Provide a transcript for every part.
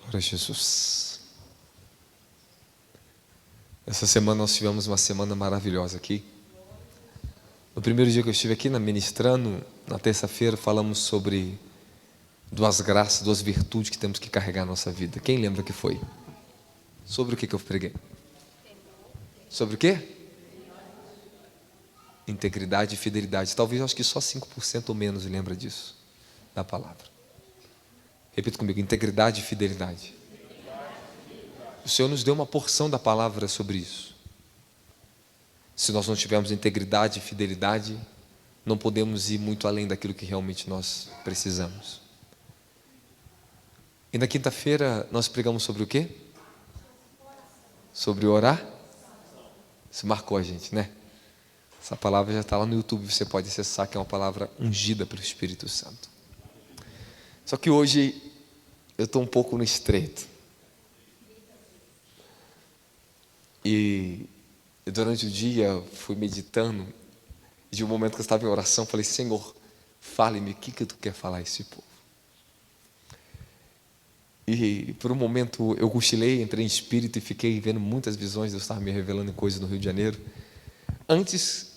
Glória a Jesus. Essa semana nós tivemos uma semana maravilhosa aqui. No primeiro dia que eu estive aqui ministrando, na terça-feira, falamos sobre duas graças, duas virtudes que temos que carregar na nossa vida. Quem lembra que foi? Sobre o que eu preguei? Sobre o quê? Integridade e fidelidade. Talvez, acho que só 5% ou menos lembra disso, da palavra. Repita comigo: integridade e fidelidade. O Senhor nos deu uma porção da palavra sobre isso. Se nós não tivermos integridade e fidelidade, não podemos ir muito além daquilo que realmente nós precisamos. E na quinta-feira nós pregamos sobre o quê? Sobre orar. Isso marcou a gente, né? Essa palavra já está lá no YouTube, você pode acessar, que é uma palavra ungida pelo Espírito Santo. Só que hoje eu estou um pouco no estreito. E durante o dia fui meditando, e de um momento que eu estava em oração, falei: Senhor, fale-me, o que tu quer falar a esse povo? E por um momento eu cochilei, entrei em espírito e fiquei vendo muitas visões. Deus estava me revelando coisas no Rio de Janeiro. Antes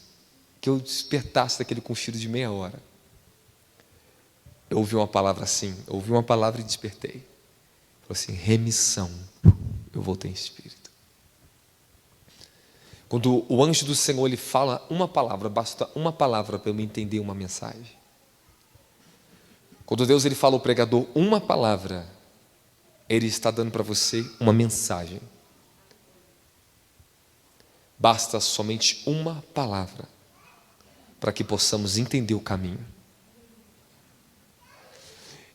que eu despertasse daquele cochilo de meia hora, eu ouvi uma palavra assim, ouvi uma palavra e despertei. Falei assim: remissão. Eu voltei em espírito. Quando o anjo do Senhor ele fala uma palavra, basta uma palavra para eu me entender uma mensagem. Quando Deus ele fala ao pregador uma palavra, Ele está dando para você uma mensagem. Basta somente uma palavra para que possamos entender o caminho.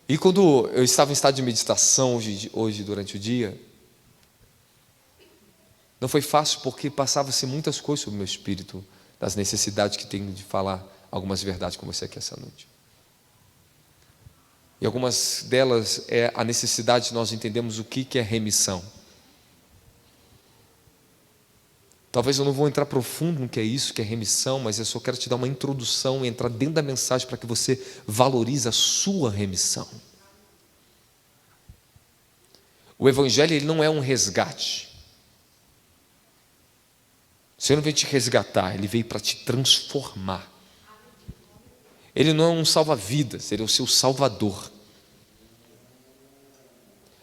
E quando eu estava em estado de meditação hoje durante o dia, não foi fácil, porque passava-se muitas coisas sobre o meu espírito, das necessidades que tenho de falar algumas verdades com você aqui essa noite. E algumas delas é a necessidade de nós entendermos o que é remissão. Talvez eu não vou entrar profundo no que é isso, que é remissão, mas eu só quero te dar uma introdução e entrar dentro da mensagem para que você valorize a sua remissão. O Evangelho ele não é um resgate. O Senhor não veio te resgatar, Ele veio para te transformar. Ele não é um salva-vidas, Ele é o seu Salvador.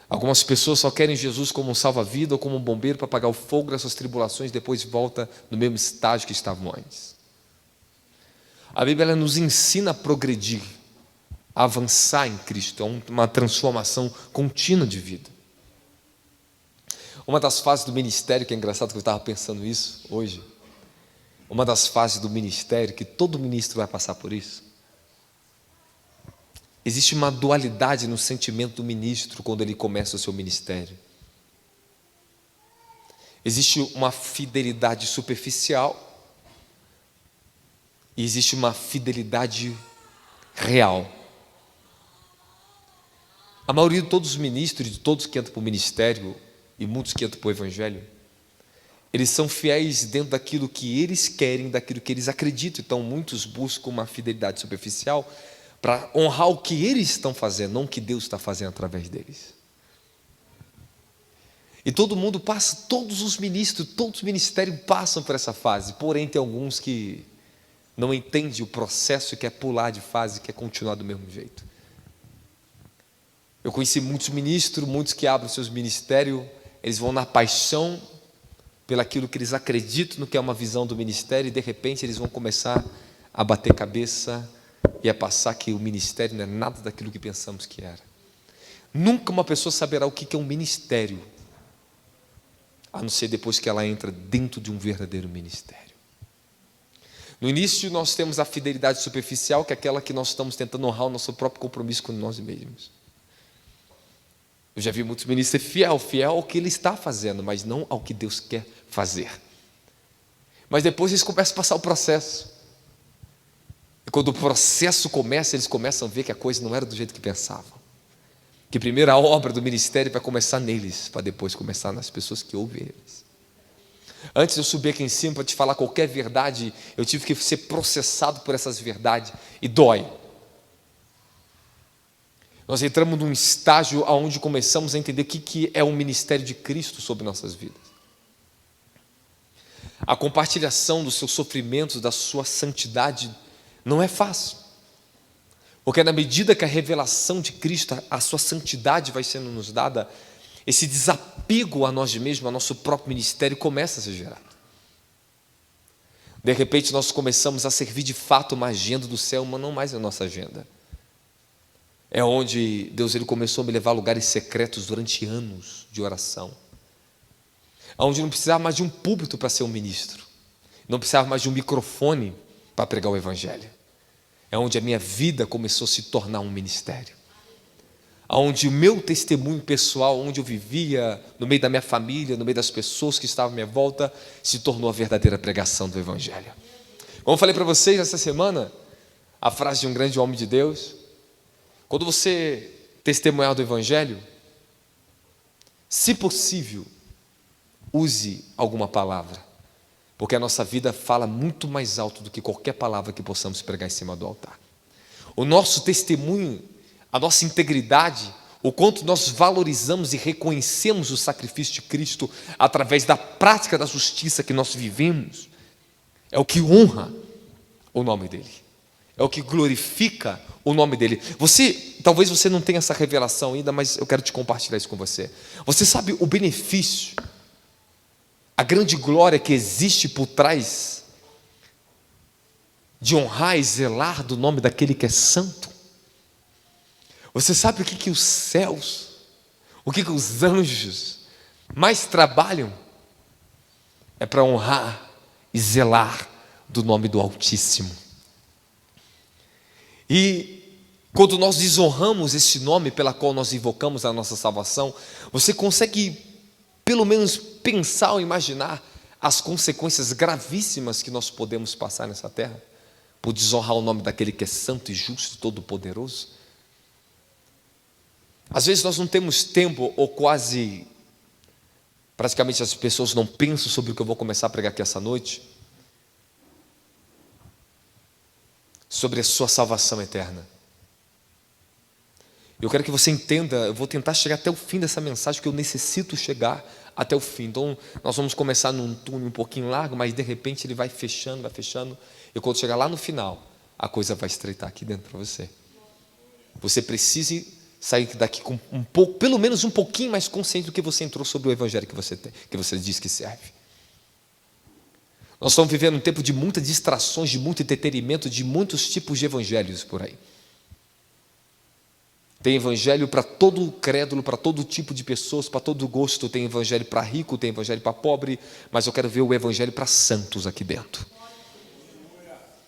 Algumas pessoas só querem Jesus como um salva-vida ou como um bombeiro para apagar o fogo das suas tribulações, depois volta no mesmo estágio que estavam antes. A Bíblia ela nos ensina a progredir, a avançar em Cristo, é uma transformação contínua de vida. Uma das fases do ministério, que é engraçado que eu estava pensando isso hoje, uma das fases do ministério, que todo ministro vai passar por isso, existe uma dualidade no sentimento do ministro quando ele começa o seu ministério. Existe uma fidelidade superficial e existe uma fidelidade real. A maioria de todos os ministros, de todos que entram para o ministério, e muitos que entram para o Evangelho, eles são fiéis dentro daquilo que eles querem, daquilo que eles acreditam. Então muitos buscam uma fidelidade superficial para honrar o que eles estão fazendo, não o que Deus está fazendo através deles. E todo mundo passa, todos os ministros, todos os ministérios passam por essa fase. Porém tem alguns que não entendem o processo e quer pular de fase, quer continuar do mesmo jeito. Eu conheci muitos ministros, muitos que abrem seus ministérios, eles vão na paixão pelaquilo que eles acreditam no que é uma visão do ministério, e de repente eles vão começar a bater cabeça e a passar que o ministério não é nada daquilo que pensamos que era. Nunca uma pessoa saberá o que é um ministério, a não ser depois que ela entra dentro de um verdadeiro ministério. No início nós temos a fidelidade superficial, que é aquela que nós estamos tentando honrar o nosso próprio compromisso com nós mesmos. Eu já vi muitos ministros ser fiel ao que ele está fazendo, mas não ao que Deus quer fazer. Mas depois eles começam a passar o processo. E quando o processo começa, eles começam a ver que a coisa não era do jeito que pensavam. Que primeiro a obra do ministério vai começar neles, para depois começar nas pessoas que ouvem eles. Antes de eu subir aqui em cima para te falar qualquer verdade, eu tive que ser processado por essas verdades, e dói. Nós entramos num estágio onde começamos a entender o que é o ministério de Cristo sobre nossas vidas. A compartilhação dos seus sofrimentos, da sua santidade, não é fácil. Porque na medida que a revelação de Cristo, a sua santidade vai sendo nos dada, esse desapego a nós mesmos, ao nosso próprio ministério, começa a ser gerado. De repente nós começamos a servir de fato uma agenda do céu, mas não mais a nossa agenda. É onde Deus ele começou a me levar a lugares secretos durante anos de oração. Onde não precisava mais de um púlpito para ser um ministro. Não precisava mais de um microfone para pregar o Evangelho. É onde a minha vida começou a se tornar um ministério. Onde o meu testemunho pessoal, onde eu vivia, no meio da minha família, no meio das pessoas que estavam à minha volta, se tornou a verdadeira pregação do Evangelho. Como eu falei para vocês essa semana, a frase de um grande homem de Deus: quando você testemunhar do Evangelho, se possível, use alguma palavra, porque a nossa vida fala muito mais alto do que qualquer palavra que possamos pregar em cima do altar. O nosso testemunho, a nossa integridade, o quanto nós valorizamos e reconhecemos o sacrifício de Cristo através da prática da justiça que nós vivemos, é o que honra o nome dEle, é o que glorifica o nome dEle. Talvez você não tenha essa revelação ainda, mas eu quero te compartilhar isso com você. Você sabe o benefício, a grande glória que existe por trás de honrar e zelar do nome daquele que é santo? Você sabe o que os céus, o que os anjos mais trabalham? É para honrar e zelar do nome do Altíssimo. E quando nós desonramos esse nome pela qual nós invocamos a nossa salvação, você consegue pelo menos pensar ou imaginar as consequências gravíssimas que nós podemos passar nessa terra por desonrar o nome daquele que é santo e justo e todo-poderoso? Às vezes nós não temos tempo, ou praticamente as pessoas não pensam sobre o que eu vou começar a pregar aqui essa noite, sobre a sua salvação eterna. Eu quero que você entenda, eu vou tentar chegar até o fim dessa mensagem, que eu necessito chegar até o fim. Então nós vamos começar num túnel um pouquinho largo, mas de repente ele vai fechando, e quando chegar lá no final, a coisa vai estreitar aqui dentro para você. Você precisa sair daqui com pelo menos um pouquinho mais consciente do que você entrou sobre o Evangelho que você tem, que você diz que serve. Nós estamos vivendo um tempo de muitas distrações, de muito entretenimento, de muitos tipos de evangelhos por aí. Tem evangelho para todo crédulo, para todo tipo de pessoas, para todo gosto. Tem evangelho para rico, tem evangelho para pobre, mas eu quero ver o evangelho para santos aqui dentro.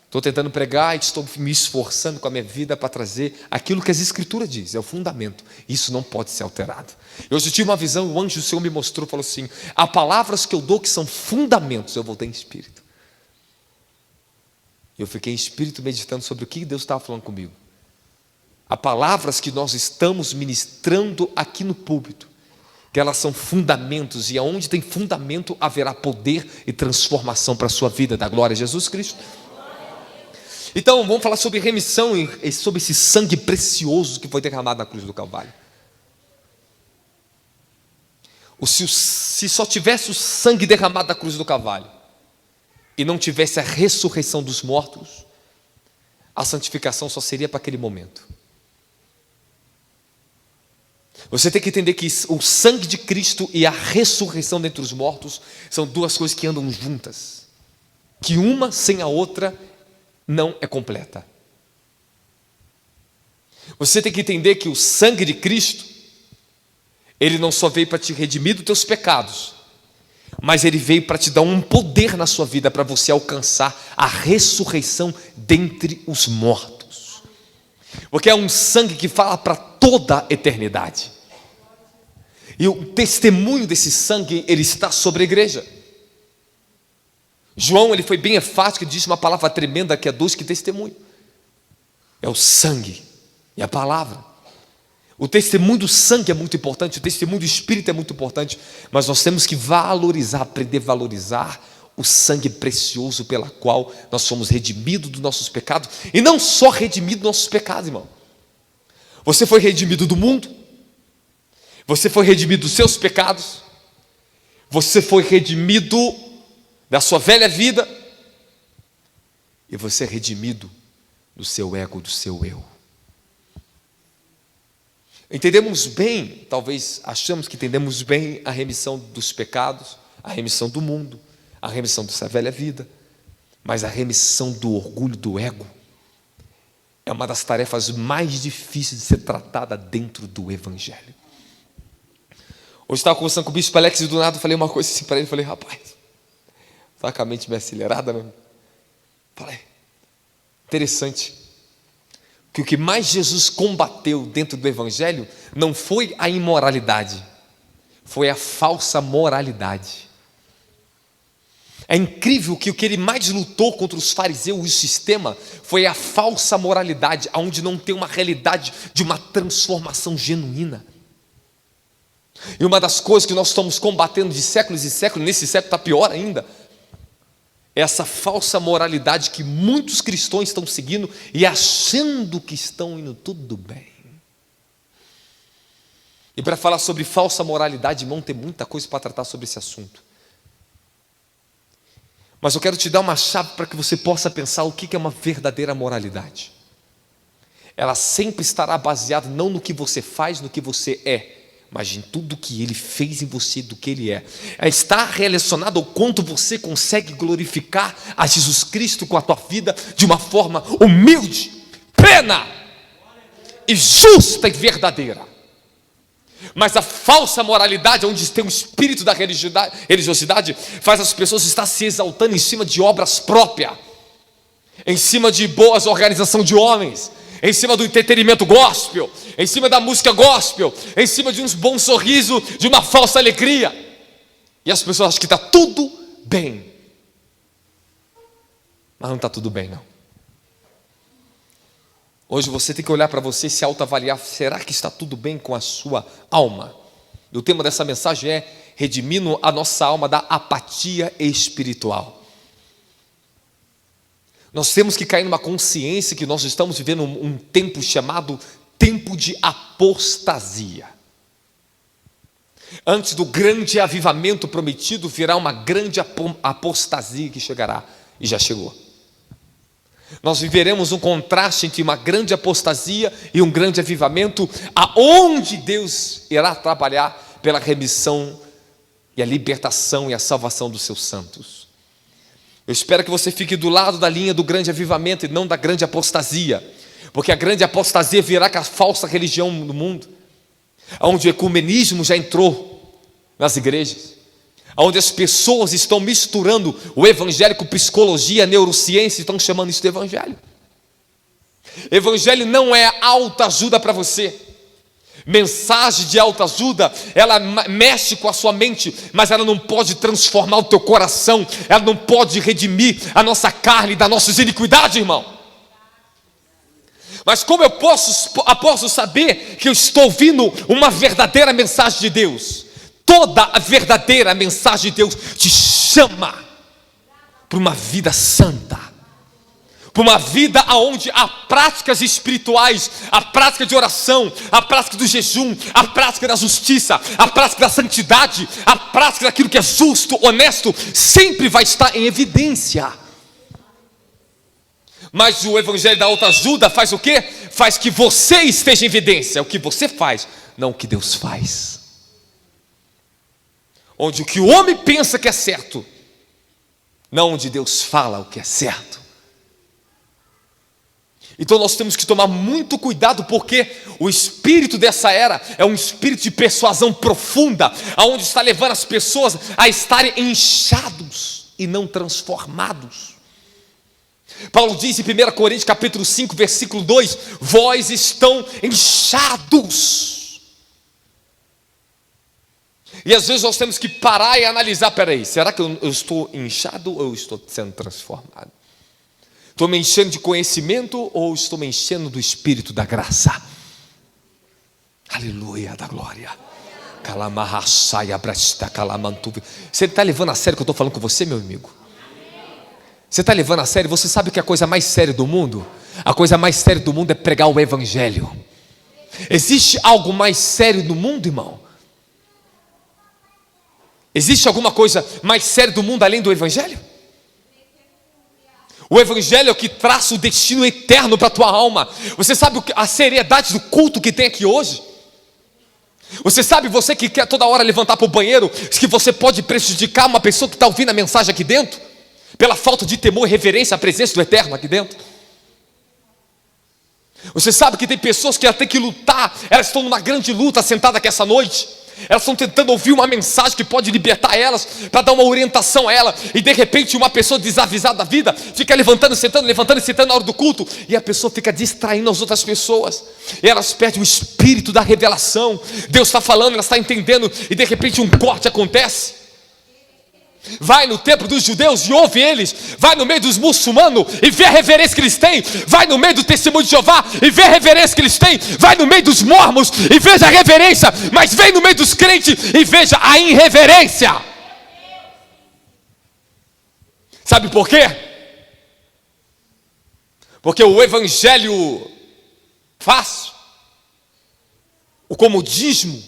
Estou tentando pregar e estou me esforçando com a minha vida para trazer aquilo que as Escrituras dizem, é o fundamento. Isso não pode ser alterado. Eu tive uma visão, o anjo do Senhor me mostrou, falou assim: há palavras que eu dou que são fundamentos. Eu voltei em espírito. Eu fiquei em espírito meditando sobre o que Deus estava falando comigo. Há palavras que nós estamos ministrando aqui no púlpito, que elas são fundamentos, e aonde tem fundamento haverá poder e transformação para a sua vida, da glória a Jesus Cristo. Então vamos falar sobre remissão e sobre esse sangue precioso que foi derramado na cruz do Calvário. Se só tivesse o sangue derramado na cruz do Calvário e não tivesse a ressurreição dos mortos, a santificação só seria para aquele momento. Você tem que entender que o sangue de Cristo e a ressurreição dentre os mortos são duas coisas que andam juntas, que uma sem a outra não é completa. Você tem que entender que o sangue de Cristo, ele não só veio para te redimir dos teus pecados, mas ele veio para te dar um poder na sua vida, para você alcançar a ressurreição dentre os mortos, porque é um sangue que fala para toda a eternidade, e o testemunho desse sangue, ele está sobre a igreja. João, ele foi bem enfático e disse uma palavra tremenda que é dois que testemunham. É o sangue e a palavra. O testemunho do sangue é muito importante, o testemunho do Espírito é muito importante, mas nós temos que valorizar, aprender a valorizar o sangue precioso pela qual nós somos redimidos dos nossos pecados, e não só redimidos dos nossos pecados, irmão. Você foi redimido do mundo, você foi redimido dos seus pecados, você foi redimido da sua velha vida, e você é redimido do seu ego, do seu eu. Entendemos bem, talvez achamos que entendemos bem a remissão dos pecados, a remissão do mundo, a remissão dessa velha vida, mas a remissão do orgulho, do ego, é uma das tarefas mais difíceis de ser tratada dentro do Evangelho. Hoje estava conversando com o bispo Alex e do nada falei uma coisa assim para ele, falei, rapaz, está com a mente meio acelerada, né? Falei, interessante, que o que mais Jesus combateu dentro do Evangelho não foi a imoralidade, foi a falsa moralidade. É incrível que o que ele mais lutou contra os fariseus e o sistema foi a falsa moralidade, onde não tem uma realidade de uma transformação genuína. E uma das coisas que nós estamos combatendo de séculos e séculos, nesse século está pior ainda, é essa falsa moralidade que muitos cristãos estão seguindo e achando que estão indo tudo bem. E para falar sobre falsa moralidade, irmão, tem muita coisa para tratar sobre esse assunto. Mas eu quero te dar uma chave para que você possa pensar o que é uma verdadeira moralidade. Ela sempre estará baseada não no que você faz, no que você é, mas em tudo que Ele fez em você, do que Ele é. Ela está relacionada ao quanto você consegue glorificar a Jesus Cristo com a tua vida de uma forma humilde, plena e justa e verdadeira. Mas a falsa moralidade, onde tem o espírito da religiosidade, faz as pessoas estar se exaltando em cima de obras próprias, em cima de boas organização de homens, em cima do entretenimento gospel, em cima da música gospel, em cima de uns bons sorrisos, de uma falsa alegria. E as pessoas acham que está tudo bem, mas não está tudo bem não. Hoje você tem que olhar para você e se autoavaliar. Será que está tudo bem com a sua alma? E o tema dessa mensagem é redimindo a nossa alma da apatia espiritual. Nós temos que cair numa consciência que nós estamos vivendo um tempo chamado tempo de apostasia. Antes do grande avivamento prometido, virá uma grande apostasia que chegará, e já chegou. Nós viveremos um contraste entre uma grande apostasia e um grande avivamento, aonde Deus irá trabalhar pela remissão e a libertação e a salvação dos seus santos. Eu espero que você fique do lado da linha do grande avivamento e não da grande apostasia, porque a grande apostasia virá com a falsa religião no mundo, onde o ecumenismo já entrou nas igrejas, onde as pessoas estão misturando o evangelho com psicologia, neurociência, estão chamando isso de evangelho. Evangelho não é autoajuda para você. Mensagem de autoajuda, ela mexe com a sua mente, mas ela não pode transformar o teu coração, ela não pode redimir a nossa carne da nossa iniquidade, irmão. Mas como eu posso saber que eu estou ouvindo uma verdadeira mensagem de Deus? Toda a verdadeira mensagem de Deus te chama para uma vida santa, para uma vida onde há práticas espirituais, a prática de oração, a prática do jejum, a prática da justiça, a prática da santidade, a prática daquilo que é justo, honesto, sempre vai estar em evidência. Mas o evangelho da autoajuda faz o quê? Faz que você esteja em evidência, o que você faz, não o que Deus faz. Onde o que o homem pensa que é certo, não onde Deus fala o que é certo. Então nós temos que tomar muito cuidado, porque o espírito dessa era é um espírito de persuasão profunda, aonde está levando as pessoas a estarem inchados e não transformados. Paulo diz em 1 Coríntios capítulo 5, versículo 2, vós estão inchados. E às vezes nós temos que parar e analisar, peraí, será que eu estou inchado ou eu estou sendo transformado? Estou me enchendo de conhecimento ou estou me enchendo do Espírito da graça? Aleluia, da glória. Você está levando a sério o que eu estou falando com você, meu amigo? Você está levando a sério? Você sabe que a coisa mais séria do mundo? A coisa mais séria do mundo é pregar o Evangelho. Existe algo mais sério no mundo, irmão? Existe alguma coisa mais séria do mundo além do Evangelho? O Evangelho é o que traça o destino eterno para a tua alma. Você sabe a seriedade do culto que tem aqui hoje? Você sabe, você que quer toda hora levantar para o banheiro, que você pode prejudicar uma pessoa que está ouvindo a mensagem aqui dentro, pela falta de temor e reverência à presença do Eterno aqui dentro? Você sabe que tem pessoas que têm que lutar, elas estão numa grande luta sentada aqui essa noite, elas estão tentando ouvir uma mensagem que pode libertar elas, para dar uma orientação a ela, e de repente uma pessoa desavisada da vida fica levantando e sentando na hora do culto, e a pessoa fica distraindo as outras pessoas, e elas perdem o espírito da revelação. Deus está falando, elas estão entendendo, e de repente um corte acontece. Vai no templo dos judeus e ouve eles, vai no meio dos muçulmanos e vê a reverência que eles têm, vai no meio do testemunho de Jeová e vê a reverência que eles têm, vai no meio dos mormons e veja a reverência, mas vem no meio dos crentes e veja a irreverência. Sabe por quê? Porque o evangelho fácil, o comodismo,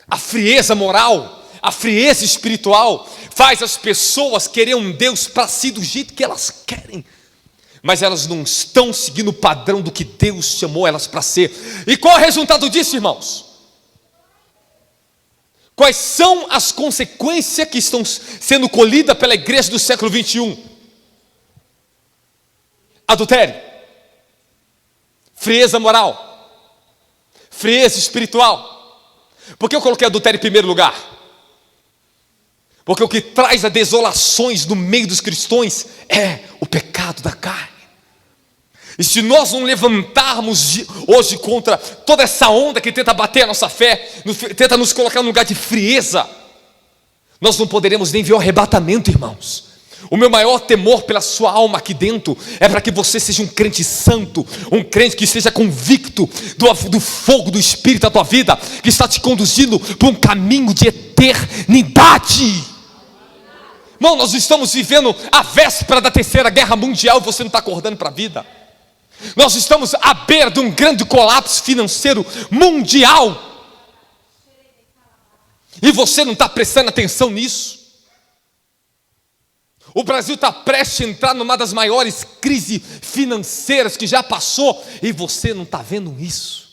a frieza moral, a frieza espiritual faz as pessoas querer um Deus para si do jeito que elas querem, mas elas não estão seguindo o padrão do que Deus chamou elas para ser. E qual é o resultado disso, irmãos? Quais são as consequências que estão sendo colhidas pela igreja do século 21? Adultério, frieza moral, frieza espiritual. Por que eu coloquei adultério em primeiro lugar? Porque o que traz as desolações no meio dos cristãos é o pecado da carne. E se nós não levantarmos hoje contra toda essa onda que tenta bater a nossa fé, tenta nos colocar num lugar de frieza, nós não poderemos nem ver o arrebatamento, irmãos. O meu maior temor pela sua alma aqui dentro é para que você seja um crente santo, um crente que seja convicto do fogo do Espírito da tua vida, que está te conduzindo para um caminho de eternidade. Irmão, nós estamos vivendo a véspera da terceira guerra mundial e você não está acordando para a vida. Nós estamos à beira de um grande colapso financeiro mundial e você não está prestando atenção nisso. O Brasil está prestes a entrar numa das maiores crises financeiras que já passou e você não está vendo isso.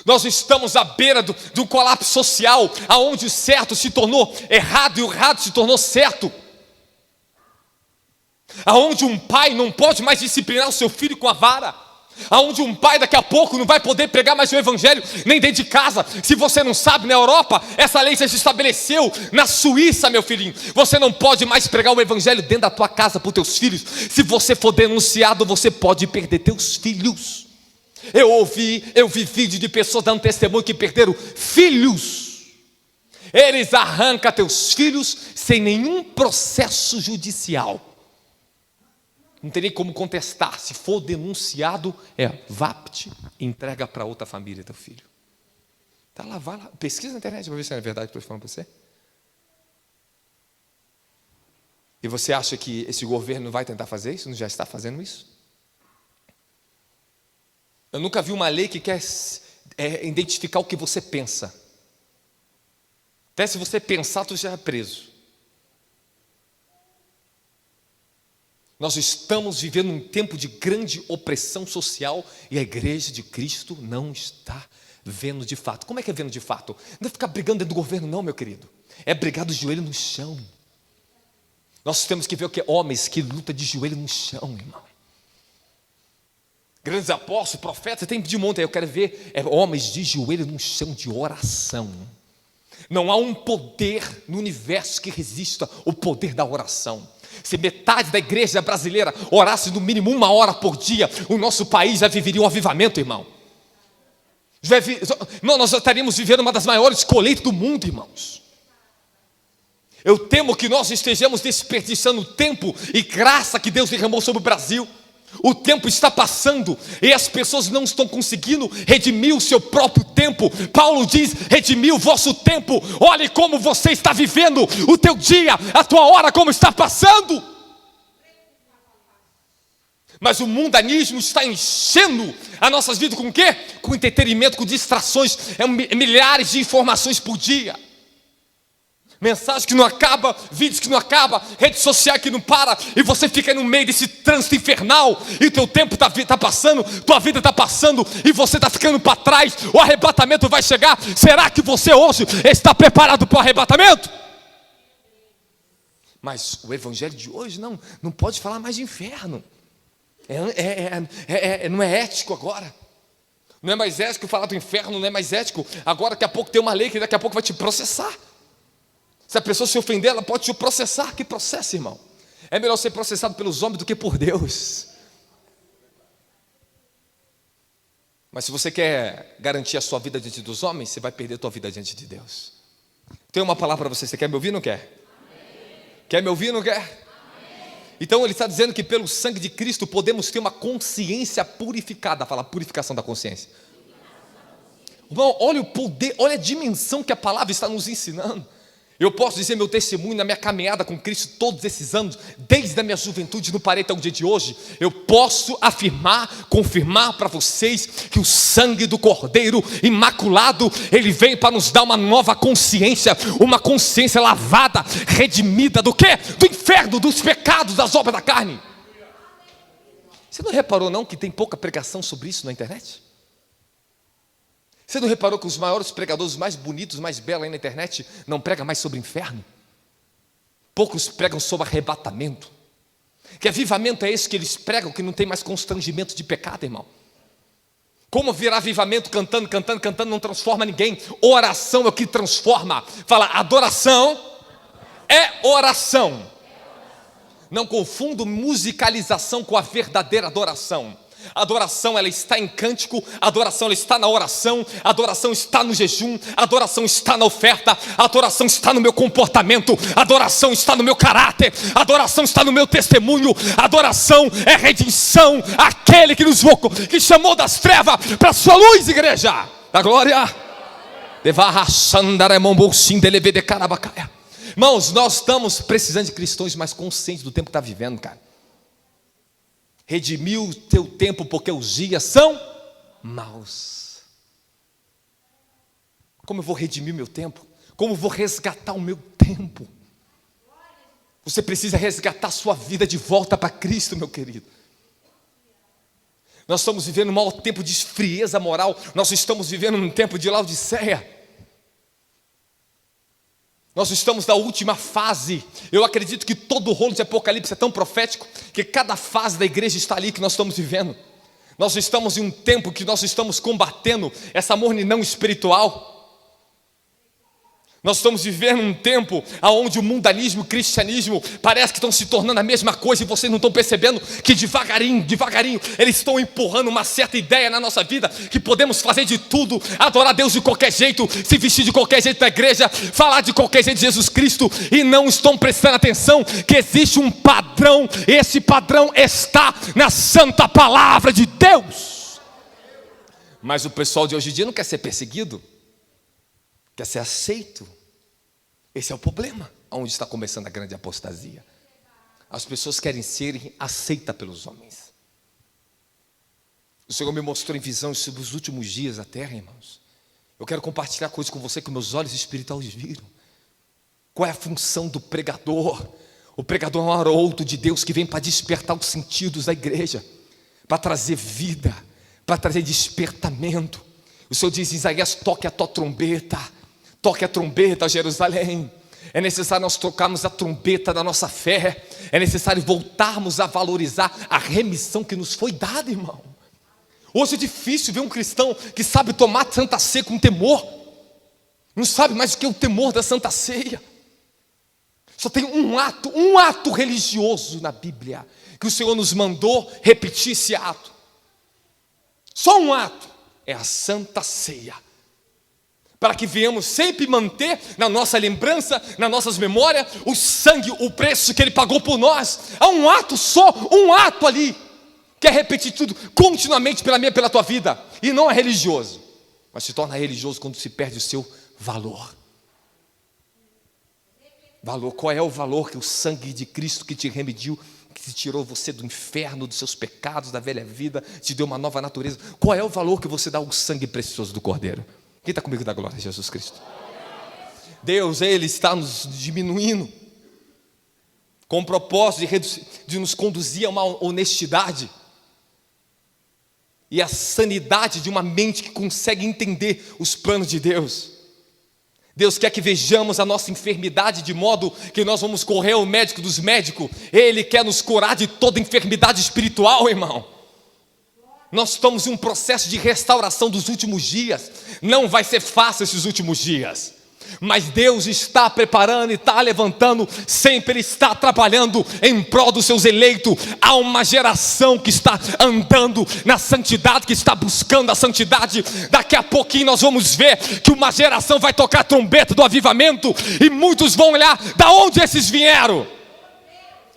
Nós estamos à beira do colapso social, aonde o certo se tornou errado e o errado se tornou certo, aonde um pai não pode mais disciplinar o seu filho com a vara, aonde um pai daqui a pouco não vai poder pregar mais o evangelho nem dentro de casa. Se você não sabe, na Europa essa lei já se estabeleceu. Na Suíça, meu filhinho, você não pode mais pregar o evangelho dentro da tua casa para os teus filhos. Se você for denunciado, você pode perder teus filhos. Eu vi vídeo de pessoas dando testemunho que perderam filhos. Eles arrancam teus filhos sem nenhum processo judicial. Não tem nem como contestar. Se for denunciado, vapt, entrega para outra família teu filho. Tá lá, vai lá, pesquisa na internet para ver se é verdade que eu estou falando para você. E você acha que esse governo não vai tentar fazer isso? Não já está fazendo isso? Eu nunca vi uma lei que quer identificar o que você pensa. Até se você pensar, tu já é preso. Nós estamos vivendo um tempo de grande opressão social e a igreja de Cristo não está vendo de fato. Como é que é vendo de fato? Não é ficar brigando dentro do governo não, meu querido. É brigar do joelho no chão. Nós temos que ver o que homens que lutam de joelho no chão, irmão. Grandes apóstolos, profetas, tem de monte aí. Eu quero ver homens de joelho no chão de oração. Não há um poder no universo que resista ao poder da oração. Se metade da igreja brasileira orasse no mínimo 1 hora por dia, o nosso país já viveria um avivamento, irmão. Nós estaríamos vivendo uma das maiores colheitas do mundo, irmãos. Eu temo que nós estejamos desperdiçando tempo e graça que Deus derramou sobre o Brasil. O tempo está passando e as pessoas não estão conseguindo redimir o seu próprio tempo. Paulo diz: redimir o vosso tempo. Olhe como você está vivendo o teu dia, a tua hora como está passando. Mas o mundanismo está enchendo as nossas vidas com o quê? Com entretenimento, com distrações, milhares de informações por dia. Mensagem que não acaba, vídeos que não acaba, rede social que não para, e você fica no meio desse trânsito infernal, e o teu tempo está passando, tua vida está passando, e você está ficando para trás, o arrebatamento vai chegar. Será que você hoje está preparado para o arrebatamento? Mas o evangelho de hoje não pode falar mais de inferno. Não é ético agora. Não é mais ético falar do inferno, não é mais ético. Agora daqui a pouco tem uma lei que daqui a pouco vai te processar. Se a pessoa se ofender, ela pode te processar. Que processo, irmão? É melhor ser processado pelos homens do que por Deus. Mas se você quer garantir a sua vida diante dos homens, você vai perder a sua vida diante de Deus. Tenho uma palavra para você. Você quer me ouvir ou não quer? Amém. Quer me ouvir ou não quer? Amém. Então ele está dizendo que pelo sangue de Cristo podemos ter uma consciência purificada. Fala, purificação da consciência. Irmão, olha o poder, olha a dimensão que a palavra está nos ensinando. Eu posso dizer meu testemunho na minha caminhada com Cristo todos esses anos, desde a minha juventude, não parei até o dia de hoje. Eu posso afirmar, confirmar para vocês que o sangue do Cordeiro imaculado, ele vem para nos dar uma nova consciência, uma consciência lavada, redimida do quê? Do inferno, dos pecados, das obras da carne. Você não reparou não que tem pouca pregação sobre isso na internet? Você não reparou que os maiores pregadores, mais bonitos, mais belos aí na internet, não pregam mais sobre inferno? Poucos pregam sobre arrebatamento. Que avivamento é esse que eles pregam, que não tem mais constrangimento de pecado, irmão? Como virar avivamento cantando, não transforma ninguém. Oração é o que transforma. Fala, adoração é oração. Não confundo musicalização com a verdadeira adoração. A adoração, ela está em cântico, a adoração, ela está na oração, a adoração está no jejum, a adoração está na oferta, a adoração está no meu comportamento, a adoração está no meu caráter, a adoração está no meu testemunho, a adoração é redenção, aquele que nos que chamou das trevas para a sua luz, igreja da glória. Irmãos, nós estamos precisando de cristãos mais conscientes do tempo que está vivendo, cara. Redimiu o teu tempo, porque os dias são maus. Como eu vou redimir meu tempo? Como eu vou resgatar o meu tempo? Você precisa resgatar sua vida de volta para Cristo, meu querido. Nós estamos vivendo um mau tempo de frieza moral. Nós estamos vivendo um tempo de Laodiceia. Nós estamos na última fase. Eu acredito que todo o rolo de Apocalipse é tão profético, que cada fase da igreja está ali que nós estamos vivendo. Nós estamos em um tempo que nós estamos combatendo essa mornidão espiritual. Nós estamos vivendo um tempo onde o mundanismo e o cristianismo parece que estão se tornando a mesma coisa, e vocês não estão percebendo que devagarinho, eles estão empurrando uma certa ideia na nossa vida, que podemos fazer de tudo, adorar Deus de qualquer jeito, se vestir de qualquer jeito na igreja, falar de qualquer jeito de Jesus Cristo, e não estão prestando atenção que existe um padrão. Esse padrão está na santa palavra de Deus. Mas o pessoal de hoje em dia não quer ser perseguido, quer ser aceito. Esse é o problema, onde está começando a grande apostasia. As pessoas querem ser aceitas pelos homens. O Senhor me mostrou em visão sobre os últimos dias da terra, irmãos. Eu quero compartilhar coisas com você que meus olhos espirituais viram. Qual é a função do pregador? O pregador é um arauto de Deus que vem para despertar os sentidos da igreja, para trazer vida, para trazer despertamento. O Senhor diz em Isaías: toque a tua trombeta. Toque a trombeta, Jerusalém. É necessário nós tocarmos a trombeta da nossa fé. É necessário voltarmos a valorizar a remissão que nos foi dada, irmão. Hoje é difícil ver um cristão que sabe tomar Santa Ceia com temor. Não sabe mais o que é o temor da Santa Ceia. Só tem um ato religioso na Bíblia, que o Senhor nos mandou repetir esse ato. Só um ato, é a Santa Ceia. Para que venhamos sempre manter na nossa lembrança, nas nossas memórias, o sangue, o preço que Ele pagou por nós. Há um ato só, um ato ali, que é repetir tudo continuamente pela minha e pela tua vida. E não é religioso, mas se torna religioso quando se perde o seu valor. Valor, qual é o valor que o sangue de Cristo que te remediu que tirou você do inferno, dos seus pecados, da velha vida, te deu uma nova natureza. Qual é o valor que você dá ao sangue precioso do Cordeiro? Quem está comigo da glória a Jesus Cristo? Deus, Ele está nos diminuindo, com o propósito de nos conduzir a uma honestidade e a sanidade de uma mente que consegue entender os planos de Deus. Deus quer que vejamos a nossa enfermidade de modo que nós vamos correr ao médico dos médicos. Ele quer nos curar de toda enfermidade espiritual, irmão. Nós estamos em um processo de restauração dos últimos dias. Não vai ser fácil esses últimos dias, mas Deus está preparando e está levantando, sempre Ele está trabalhando em prol dos seus eleitos. Há uma geração que está andando na santidade, que está buscando a santidade. Daqui a pouquinho nós vamos ver que uma geração vai tocar a trombeta do avivamento, e muitos vão olhar, da onde esses vieram?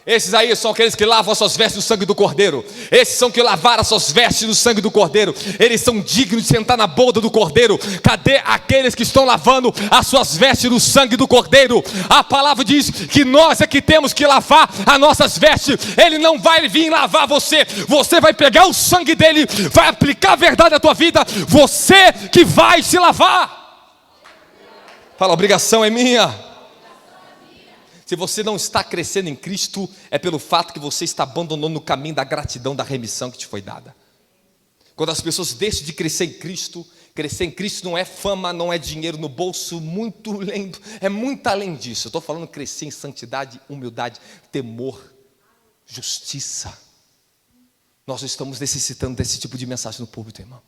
Esses aí são aqueles que lavam as suas vestes no sangue do Cordeiro. Esses são que lavaram as suas vestes no sangue do Cordeiro. Eles são dignos de sentar na boda do Cordeiro. Cadê aqueles que estão lavando as suas vestes no sangue do Cordeiro? A palavra diz que nós é que temos que lavar as nossas vestes. Ele não vai vir lavar você. Você vai pegar o sangue dele, vai aplicar a verdade na tua vida. Você que vai se lavar. Fala, a obrigação é minha. Se você não está crescendo em Cristo, é pelo fato que você está abandonando o caminho da gratidão, da remissão que te foi dada. Quando as pessoas deixam de crescer em Cristo não é fama, não é dinheiro no bolso, muito lento, é muito além disso. Eu estou falando crescer em santidade, humildade, temor, justiça. Nós estamos necessitando desse tipo de mensagem no púlpito, irmão.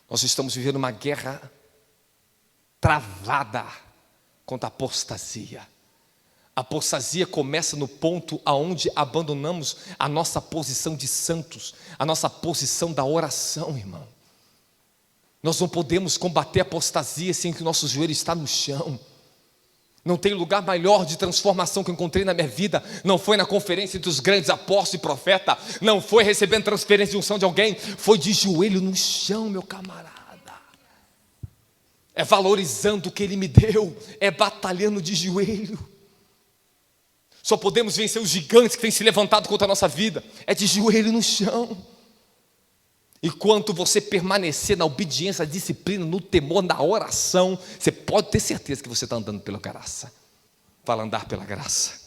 Nós estamos vivendo uma guerra travada contra a apostasia. A apostasia começa no ponto aonde abandonamos a nossa posição de santos, a nossa posição da oração, irmão. Nós não podemos combater a apostasia sem que o nosso joelho está no chão. Não tem lugar maior de transformação que eu encontrei na minha vida. Não foi na conferência entre os grandes apóstolos e profetas. Não foi recebendo transferência de unção de alguém. Foi de joelho no chão, meu camarada. É valorizando o que Ele me deu. É batalhando de joelho. Só podemos vencer os gigantes que têm se levantado contra a nossa vida. É de joelho no chão. Enquanto você permanecer na obediência, na disciplina, no temor, na oração, você pode ter certeza que você está andando pela graça. Fala, andar pela graça.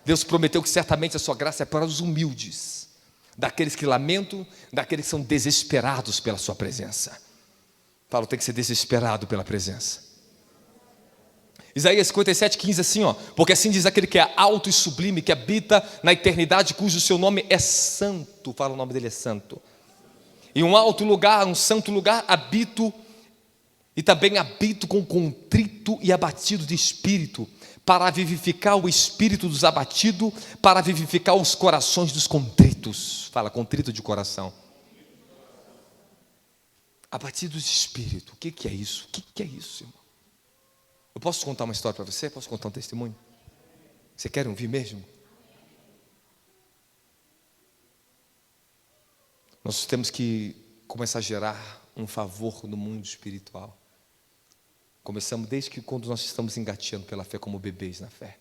Deus prometeu que certamente a sua graça é para os humildes, daqueles que lamentam, daqueles que são desesperados pela sua presença. Fala, tem que ser desesperado pela presença. Isaías 57:15, assim, porque assim diz aquele que é alto e sublime, que habita na eternidade, cujo seu nome é santo. Fala, o nome dele é santo. Em um alto lugar, um santo lugar, habito, e também habito com contrito e abatido de espírito, para vivificar o espírito dos abatidos, para vivificar os corações dos contritos. Fala, contrito de coração. Abatidos de espírito. O que é isso? O que é isso, irmão? Eu posso contar uma história para você? Posso contar um testemunho? Você quer ouvir mesmo? Nós temos que começar a gerar um favor no mundo espiritual. Começamos desde que quando nós estamos engateando pela fé como bebês na fé.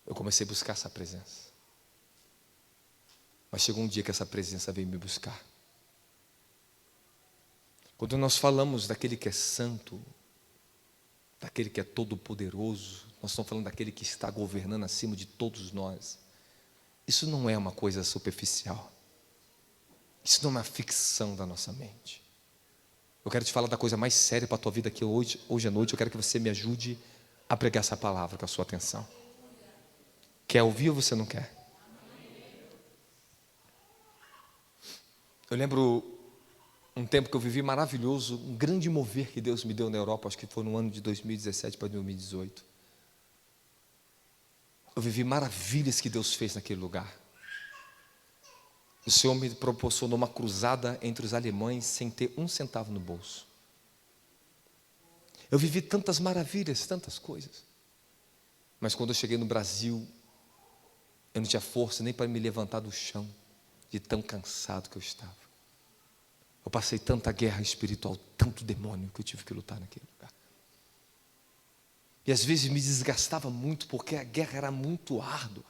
Eu comecei a buscar essa presença. Mas chegou um dia que essa presença veio me buscar. Quando nós falamos daquele que é santo, daquele que é todo poderoso, nós estamos falando daquele que está governando acima de todos nós. Isso não é uma coisa superficial. Isso não é uma ficção da nossa mente. Eu quero te falar da coisa mais séria para a tua vida aqui hoje à noite. Eu quero que você me ajude a pregar essa palavra com a sua atenção. Quer ouvir ou você não quer? Eu lembro um tempo que eu vivi maravilhoso, um grande mover que Deus me deu na Europa, acho que foi no ano de 2017 para 2018. Eu vivi maravilhas que Deus fez naquele lugar. O Senhor me proporcionou uma cruzada entre os alemães sem ter um centavo no bolso. Eu vivi tantas maravilhas, tantas coisas. Mas quando eu cheguei no Brasil, eu não tinha força nem para me levantar do chão, de tão cansado que eu estava. Eu passei tanta guerra espiritual, tanto demônio que eu tive que lutar naquele lugar. E às vezes me desgastava muito, porque a guerra era muito árdua.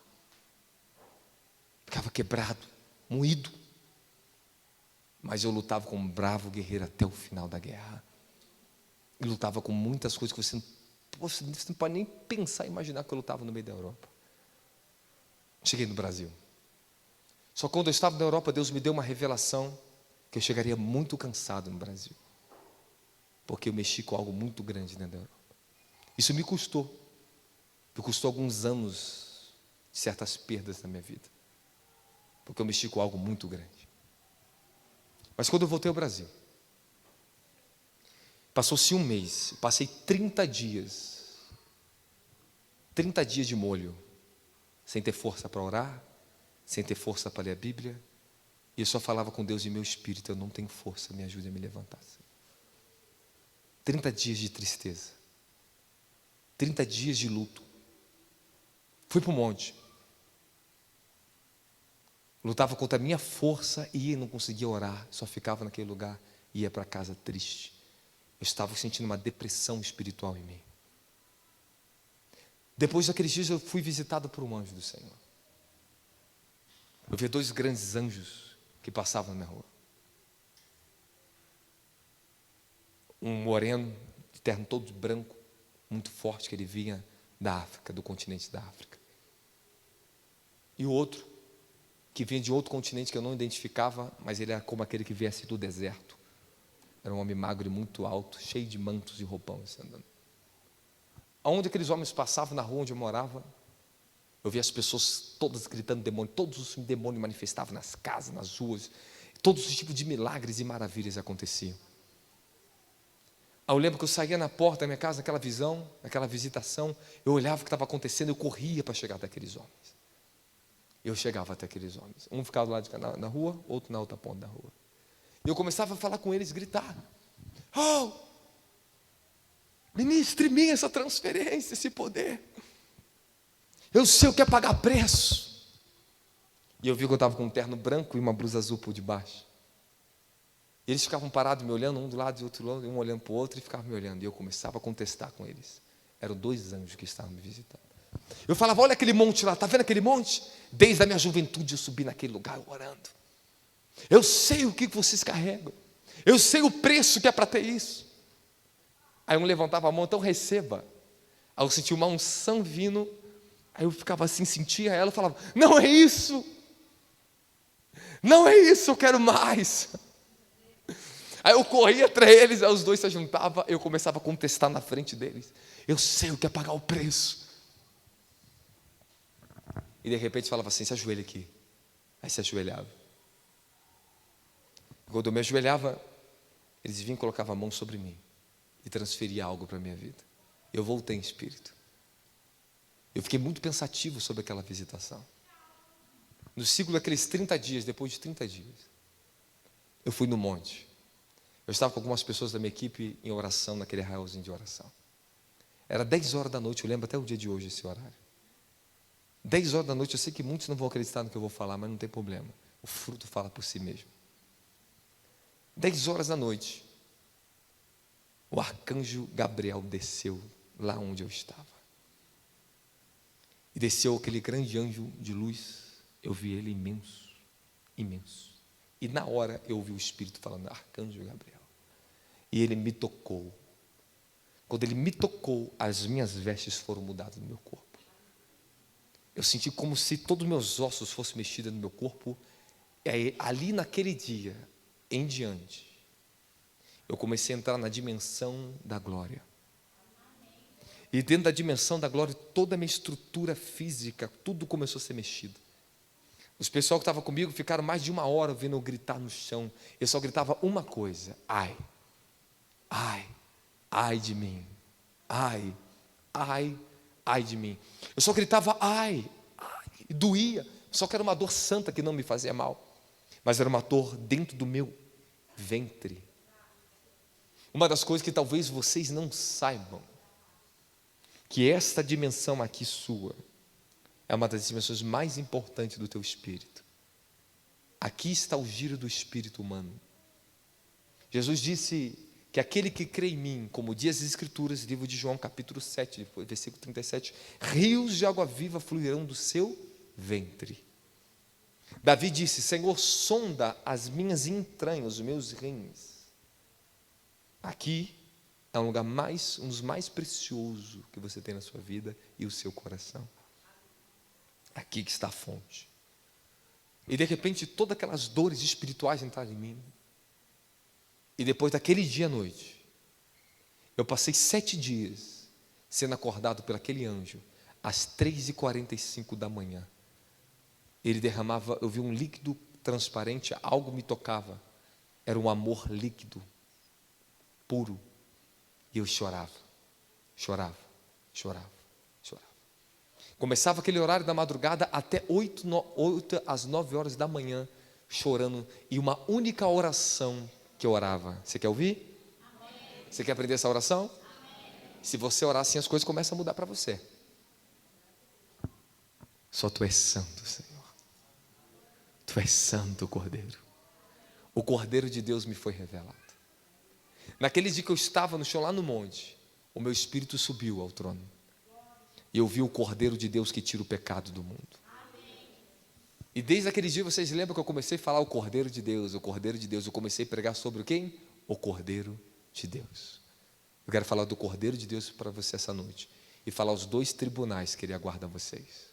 quebrado, moído. Mas eu lutava como um bravo guerreiro até o final da guerra. Eu lutava com muitas coisas que você não pode nem pensar, imaginar que eu lutava no meio da Europa. Cheguei no Brasil. Só que quando eu estava na Europa, Deus me deu uma revelação que eu chegaria muito cansado no Brasil. Porque eu mexi com algo muito grande dentro da Europa. Isso me custou. Me custou alguns anos de certas perdas na minha vida. Porque eu mexi com algo muito grande. Mas quando eu voltei ao Brasil, passou-se um mês, passei 30 dias de molho, sem ter força para orar, sem ter força para ler a Bíblia, e eu só falava com Deus em meu espírito: eu não tenho força, me ajude a me levantar. 30 dias de tristeza, 30 dias de luto. Fui para o monte, lutava contra a minha força e não conseguia orar, só ficava naquele lugar e ia para casa triste. Eu estava sentindo uma depressão espiritual em mim. Depois daqueles dias eu fui visitado por um anjo do Senhor. Eu vi 2 grandes anjos que passavam na minha rua. Um moreno, de terno todo branco, muito forte, que ele vinha da África, do continente da África. E o outro, que vinha de outro continente que eu não identificava, mas ele era como aquele que viesse do deserto. Era um homem magro e muito alto, cheio de mantos e roupão, andando. Aonde aqueles homens passavam, na rua onde eu morava, eu via as pessoas todas gritando demônio, todos os demônios manifestavam nas casas, nas ruas, todos os tipos de milagres e maravilhas aconteciam. Aí eu lembro que eu saía na porta da minha casa, naquela visão, naquela visitação, eu olhava o que estava acontecendo, eu corria para chegar até aqueles homens. Eu chegava até aqueles homens. Um ficava do lado de cá na rua, outro na outra ponta da rua. E eu começava a falar com eles, gritar: oh, ministre em mim essa transferência, esse poder. Eu sei o que é pagar preço. E eu vi que eu estava com um terno branco e uma blusa azul por debaixo. E eles ficavam parados me olhando, um do lado e outro lado, um olhando para o outro, e ficavam me olhando. E eu começava a contestar com eles. Eram 2 anjos que estavam me visitando. Eu falava: olha aquele monte lá, está vendo aquele monte? Desde a minha juventude eu subi naquele lugar orando. Eu sei o que vocês carregam. Eu sei o preço que é para ter isso. Aí um levantava a mão: então receba. Aí eu sentia uma unção vindo. Aí eu ficava assim, sentia ela, e falava: não é isso. Não é isso, eu quero mais. Aí eu corria para eles, aí os 2 se juntavam, eu começava a contestar na frente deles. Eu sei o que é pagar o preço. E de repente falava assim: se ajoelha aqui. Aí se ajoelhava. Quando eu me ajoelhava, eles vinham e colocavam a mão sobre mim e transferiam algo para a minha vida. Eu voltei em espírito. Eu fiquei muito pensativo sobre aquela visitação. No ciclo daqueles 30 dias, depois de 30 dias, eu fui no monte. Eu estava com algumas pessoas da minha equipe em oração, naquele arraialzinho de oração. Era 10 horas da noite, eu lembro até o dia de hoje esse horário. 10 horas da noite, eu sei que muitos não vão acreditar no que eu vou falar, mas não tem problema. O fruto fala por si mesmo. 10 horas da noite, o arcanjo Gabriel desceu lá onde eu estava. E desceu aquele grande anjo de luz. Eu vi ele imenso, imenso. E na hora eu ouvi o Espírito falando: arcanjo Gabriel. E ele me tocou. Quando ele me tocou, as minhas vestes foram mudadas no meu corpo. Eu senti como se todos os meus ossos fossem mexidos no meu corpo. E aí, ali naquele dia em diante, eu comecei a entrar na dimensão da glória. E dentro da dimensão da glória, toda a minha estrutura física, tudo começou a ser mexido. Os pessoal que estavam comigo ficaram mais de 1 hora vendo eu gritar no chão. Eu só gritava uma coisa: ai, ai, ai de mim, ai, ai, ai de mim. Eu só gritava ai, ai, e doía. Só que era uma dor santa que não me fazia mal, mas era uma dor dentro do meu ventre. Uma das coisas que talvez vocês não saibam, que esta dimensão aqui sua é uma das dimensões mais importantes do teu espírito. Aqui está o giro do espírito humano. Jesus disse que aquele que crê em mim, como diz as Escrituras, livro de João, capítulo 7, versículo 37, rios de água viva fluirão do seu ventre. Davi disse: Senhor, sonda as minhas entranhas, os meus rins. Aqui é um lugar um dos mais preciosos que você tem na sua vida e o seu coração. Aqui que está a fonte. E de repente todas aquelas dores espirituais entraram em mim. E depois daquele dia à noite, eu passei 7 dias sendo acordado por aquele anjo às 3h45 da manhã. Ele derramava, eu vi um líquido transparente, algo me tocava. Era um amor líquido, puro. E eu chorava. Começava aquele horário da madrugada até 8 às 9 horas da manhã, chorando. E uma única oração que eu orava. Você quer ouvir? Amém. Você quer aprender essa oração? Amém. Se você orar assim, as coisas começam a mudar para você. Só Tu és santo, Senhor. Tu és santo, Cordeiro. O Cordeiro de Deus me foi revelado. Naquele dia que eu estava no chão lá no monte, o meu espírito subiu ao trono. E eu vi o Cordeiro de Deus que tira o pecado do mundo. E desde aquele dia, vocês lembram que eu comecei a falar o Cordeiro de Deus, o Cordeiro de Deus. Eu comecei a pregar sobre o quem? O Cordeiro de Deus. Eu quero falar do Cordeiro de Deus para você essa noite. E falar os 2 tribunais que Ele aguarda vocês.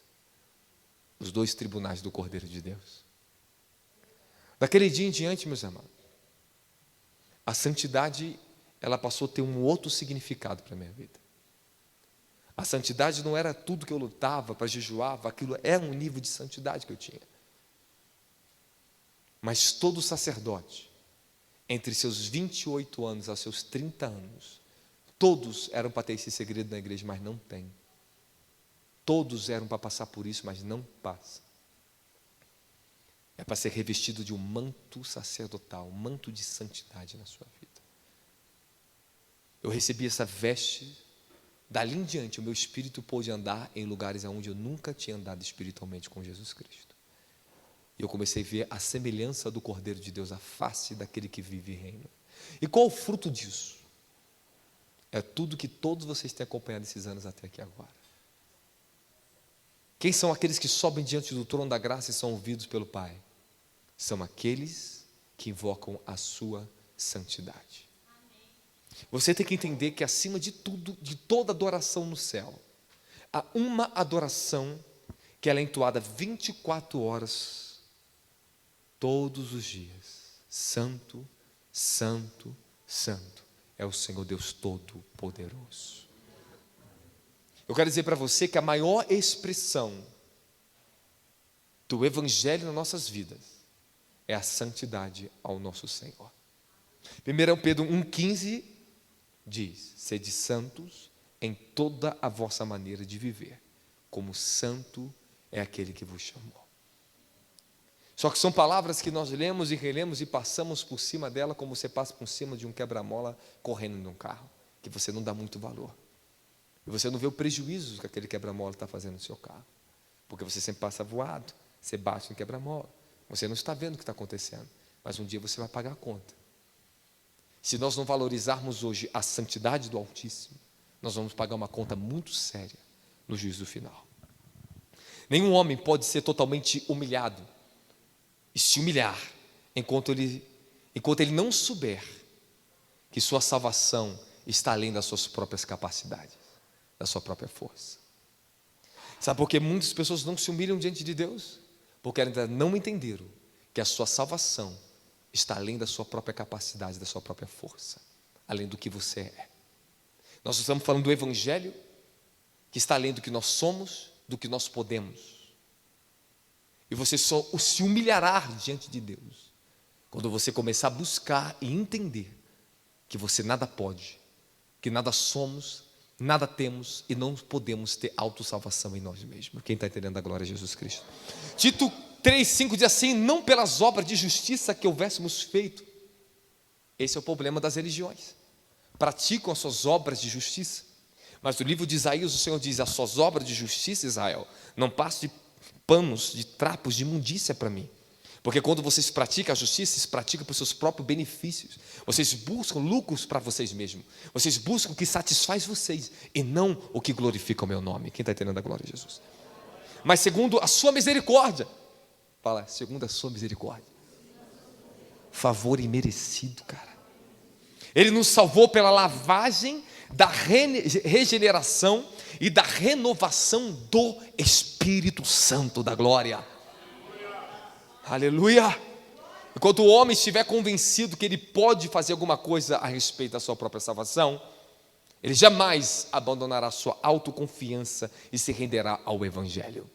Os 2 tribunais do Cordeiro de Deus. Daquele dia em diante, meus amados, a santidade, ela passou a ter um outro significado para a minha vida. A santidade não era tudo que eu lutava, para jejuava, aquilo era um nível de santidade que eu tinha. Mas todo sacerdote, entre seus 28 anos aos seus 30 anos, todos eram para ter esse segredo na igreja, mas não tem. Todos eram para passar por isso, mas não passa. É para ser revestido de um manto sacerdotal, um manto de santidade na sua vida. Eu recebi essa veste, dali em diante o meu espírito pôde andar em lugares onde eu nunca tinha andado espiritualmente com Jesus Cristo. E eu comecei a ver a semelhança do Cordeiro de Deus, a face daquele que vive e reina. E qual o fruto disso? É tudo que todos vocês têm acompanhado esses anos até aqui agora. Quem são aqueles que sobem diante do trono da graça e são ouvidos pelo Pai? São aqueles que invocam a sua santidade. Você tem que entender que acima de tudo, de toda adoração no céu, há uma adoração que ela é entoada 24 horas, todos os dias. Santo, santo, santo é o Senhor Deus Todo-Poderoso. Eu quero dizer para você que a maior expressão do Evangelho nas nossas vidas é a santidade ao nosso Senhor. 1 Pedro 1,15 diz: sede santos em toda a vossa maneira de viver, como santo é aquele que vos chamou. Só que são palavras que nós lemos e relemos e passamos por cima dela, como você passa por cima de um quebra-mola correndo num carro, que você não dá muito valor. E você não vê o prejuízo que aquele quebra-mola está fazendo no seu carro, porque você sempre passa voado, você bate no quebra-mola, você não está vendo o que está acontecendo, mas um dia você vai pagar a conta. Se nós não valorizarmos hoje a santidade do Altíssimo, nós vamos pagar uma conta muito séria no juízo final. Nenhum homem pode ser totalmente humilhado e se humilhar enquanto ele não souber que sua salvação está além das suas próprias capacidades, da sua própria força. Sabe por que muitas pessoas não se humilham diante de Deus? Porque ainda não entenderam que a sua salvação está além da sua própria capacidade, da sua própria força, além do que você é. Nós estamos falando do Evangelho, que está além do que nós somos, do que nós podemos. E você só se humilhará diante de Deus quando você começar a buscar e entender que você nada pode, que nada somos, nada temos e não podemos ter autossalvação em nós mesmos. Quem está entendendo a glória de Jesus Cristo? Tito 3,5 diz assim: não pelas obras de justiça que houvéssemos feito. Esse é o problema das religiões. Praticam as suas obras de justiça. Mas no livro de Isaías o Senhor diz: as suas obras de justiça, Israel, não passam de panos, de trapos, de imundícia para mim. Porque quando vocês praticam a justiça, vocês praticam por seus próprios benefícios. Vocês buscam lucros para vocês mesmos. Vocês buscam o que satisfaz vocês e não o que glorifica o meu nome. Quem está entendendo a glória de Jesus? Mas segundo a sua misericórdia, Fala, segundo a sua misericórdia. Favor imerecido, cara. Ele nos salvou pela lavagem da regeneração e da renovação do Espírito Santo da glória. Aleluia! Enquanto o homem estiver convencido que ele pode fazer alguma coisa a respeito da sua própria salvação, ele jamais abandonará sua autoconfiança e se renderá ao Evangelho.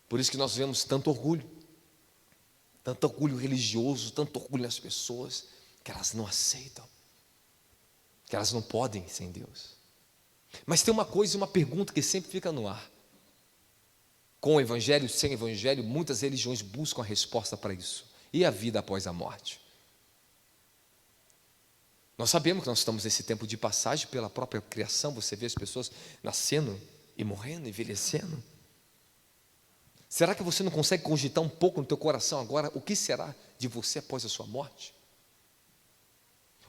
Por isso que nós vemos tanto orgulho religioso, tanto orgulho nas pessoas, que elas não aceitam, que elas não podem sem Deus. Mas tem uma coisa e uma pergunta que sempre fica no ar. Com o Evangelho, sem Evangelho, muitas religiões buscam a resposta para isso. E a vida após a morte? Nós sabemos que nós estamos nesse tempo de passagem pela própria criação. Você vê as pessoas nascendo e morrendo, envelhecendo. Será que você não consegue cogitar um pouco no teu coração agora o que será de você após a sua morte?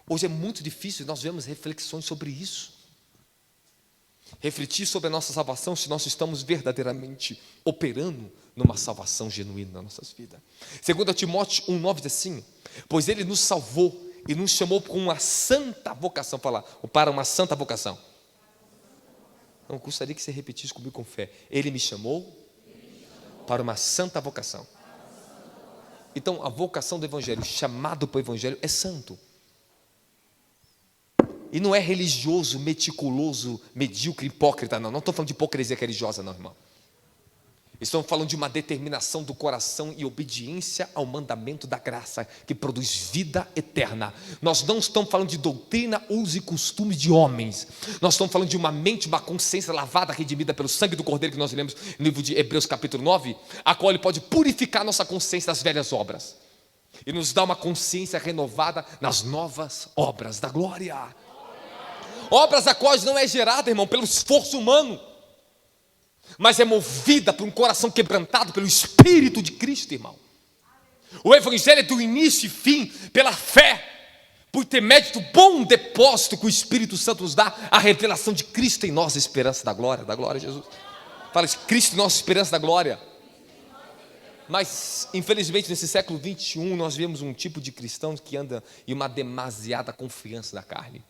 Hoje é muito difícil, nós vemos reflexões sobre isso. Refletir sobre a nossa salvação, se nós estamos verdadeiramente operando numa salvação genuína nas nossas vidas. 2 Timóteo 1,9 diz assim: pois ele nos salvou e nos chamou com uma santa vocação. Fala, para uma santa vocação. Não gostaria que você repetisse comigo com fé. Ele me chamou para uma santa vocação. Então, a vocação do Evangelho, chamado para o Evangelho, é santo. E não é religioso, meticuloso, medíocre, hipócrita, não. Não estou falando de hipocrisia religiosa, não, irmão. Estamos falando de uma determinação do coração e obediência ao mandamento da graça, que produz vida eterna. Nós não estamos falando de doutrina, usos e costumes de homens. Nós estamos falando de uma mente, uma consciência lavada, redimida pelo sangue do Cordeiro, que nós lemos no livro de Hebreus capítulo 9, a qual ele pode purificar nossa consciência das velhas obras e nos dar uma consciência renovada nas novas obras da glória. Obras a quais não é gerada, irmão, pelo esforço humano, mas é movida por um coração quebrantado pelo Espírito de Cristo, irmão. O Evangelho é do início e fim pela fé, por intermédio do bom depósito que o Espírito Santo nos dá, a revelação de Cristo em nós, a esperança da glória a Jesus. Fala isso, Cristo em nós, esperança da glória. Mas, infelizmente, nesse século 21, nós vemos um tipo de cristão que anda em uma demasiada confiança da carne.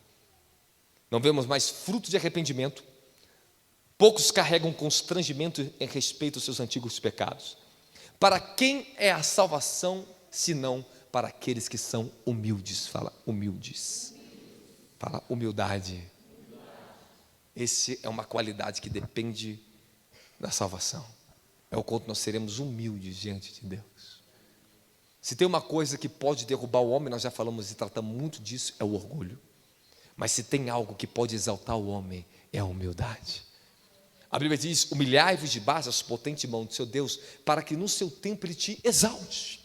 Não vemos mais fruto de arrependimento. Poucos carregam constrangimento em respeito aos seus antigos pecados. Para quem é a salvação, senão para aqueles que são humildes? Fala, humildes. Fala, humildade. Esse é uma qualidade que depende da salvação. É o quanto nós seremos humildes diante de Deus. Se tem uma coisa que pode derrubar o homem, nós já falamos e tratamos muito disso, é o orgulho. Mas se tem algo que pode exaltar o homem, é a humildade. A Bíblia diz, humilhai-vos debaixo das potentes mãos do seu Deus, para que no seu tempo Ele te exalte.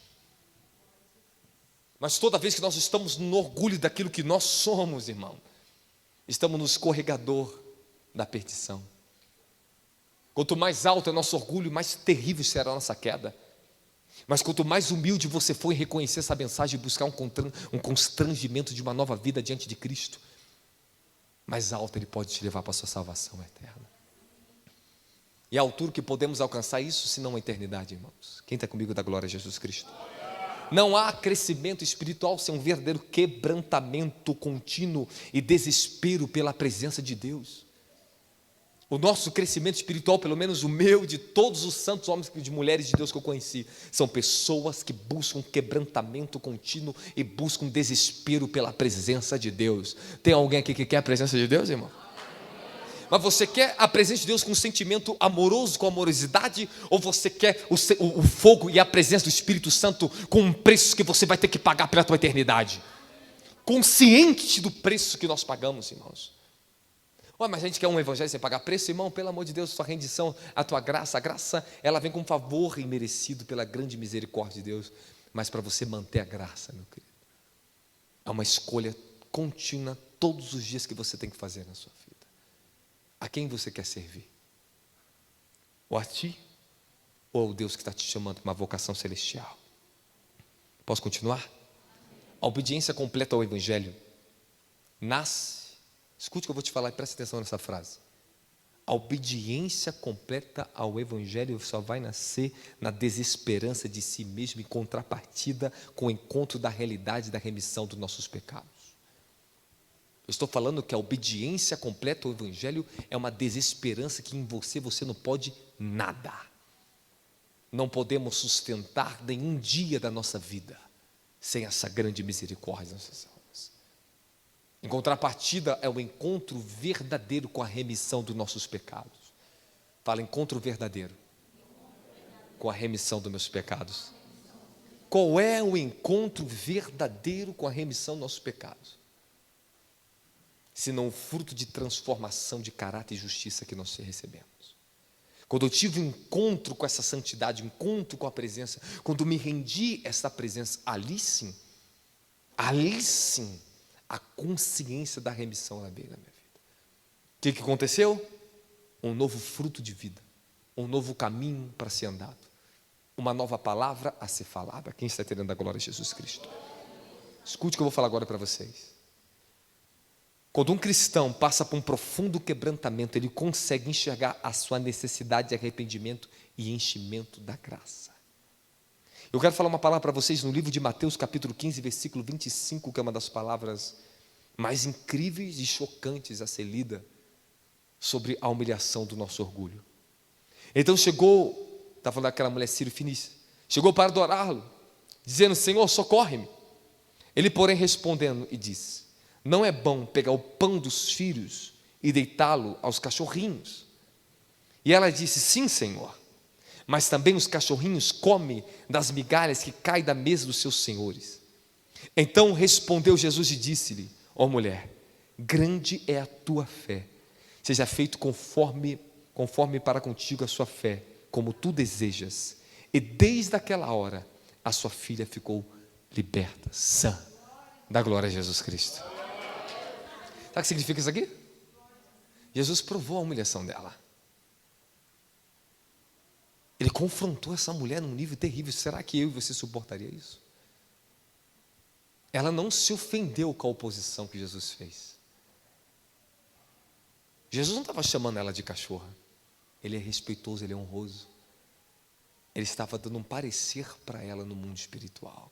Mas toda vez que nós estamos no orgulho daquilo que nós somos, irmão, estamos no escorregador da perdição. Quanto mais alto é nosso orgulho, mais terrível será a nossa queda. Mas quanto mais humilde você for em reconhecer essa mensagem e buscar um constrangimento de uma nova vida diante de Cristo, mais alto Ele pode te levar para a sua salvação eterna. E a altura que podemos alcançar isso, senão a eternidade, irmãos. Quem está comigo, dá glória a Jesus Cristo. Não há crescimento espiritual sem um verdadeiro quebrantamento contínuo e desespero pela presença de Deus. O nosso crescimento espiritual, pelo menos o meu, de todos os santos homens e de mulheres de Deus que eu conheci, são pessoas que buscam quebrantamento contínuo e buscam desespero pela presença de Deus. Tem alguém aqui que quer a presença de Deus, irmão? Mas você quer a presença de Deus com um sentimento amoroso, com amorosidade? Ou você quer o fogo e a presença do Espírito Santo com um preço que você vai ter que pagar pela tua eternidade? Consciente do preço que nós pagamos, irmãos. Mas a gente quer um evangelho sem pagar preço, irmão? Pelo amor de Deus, sua rendição, a tua graça, a graça, ela vem com favor imerecido pela grande misericórdia de Deus. Mas para você manter a graça, meu querido, é uma escolha contínua todos os dias que você tem que fazer na sua vida. A quem você quer servir? Ou a ti? Ou ao Deus que está te chamando para uma vocação celestial? Posso continuar? A obediência completa ao Evangelho nasce, escute o que eu vou te falar e preste atenção nessa frase. A obediência completa ao Evangelho só vai nascer na desesperança de si mesmo, em contrapartida com o encontro da realidade da remissão dos nossos pecados. Eu estou falando que a obediência completa ao Evangelho é uma desesperança que em você não pode nada. Não podemos sustentar nenhum dia da nossa vida sem essa grande misericórdia nas nossas almas. Em contrapartida, é o encontro verdadeiro com a remissão dos nossos pecados. Fala, encontro verdadeiro com a remissão dos meus pecados. Qual é o encontro verdadeiro com a remissão dos nossos pecados? Senão o fruto de transformação de caráter e justiça que nós recebemos. Quando eu tive um encontro com essa santidade, um encontro com a presença, quando me rendi a essa presença, ali sim, a consciência da remissão na minha vida. O que aconteceu? Um novo fruto de vida, um novo caminho para ser andado, uma nova palavra a ser falada. Quem está entendendo a glória de Jesus Cristo? Escute o que eu vou falar agora para vocês. Quando um cristão passa por um profundo quebrantamento, ele consegue enxergar a sua necessidade de arrependimento e enchimento da graça. Eu quero falar uma palavra para vocês no livro de Mateus, capítulo 15, versículo 25, que é uma das palavras mais incríveis e chocantes a ser lida sobre a humilhação do nosso orgulho. Então chegou, está falando daquela mulher sírio-fenícia, chegou para adorá-lo, dizendo: Senhor, socorre-me. Ele, porém, respondendo e disse: não é bom pegar o pão dos filhos e deitá-lo aos cachorrinhos. E ela disse: sim, Senhor, mas também os cachorrinhos comem das migalhas que caem da mesa dos seus senhores. Então respondeu Jesus e disse-lhe: ó mulher, grande é a tua fé, seja feito conforme para contigo a sua fé, como tu desejas. E desde aquela hora a sua filha ficou liberta, sã. Da glória a Jesus Cristo. Sabe o que significa isso aqui? Jesus provou a humilhação dela. Ele confrontou essa mulher num nível terrível. Será que eu e você suportaria isso? Ela não se ofendeu com a oposição que Jesus fez. Jesus não estava chamando ela de cachorra. Ele é respeitoso, ele é honroso. Ele estava dando um parecer para ela no mundo espiritual.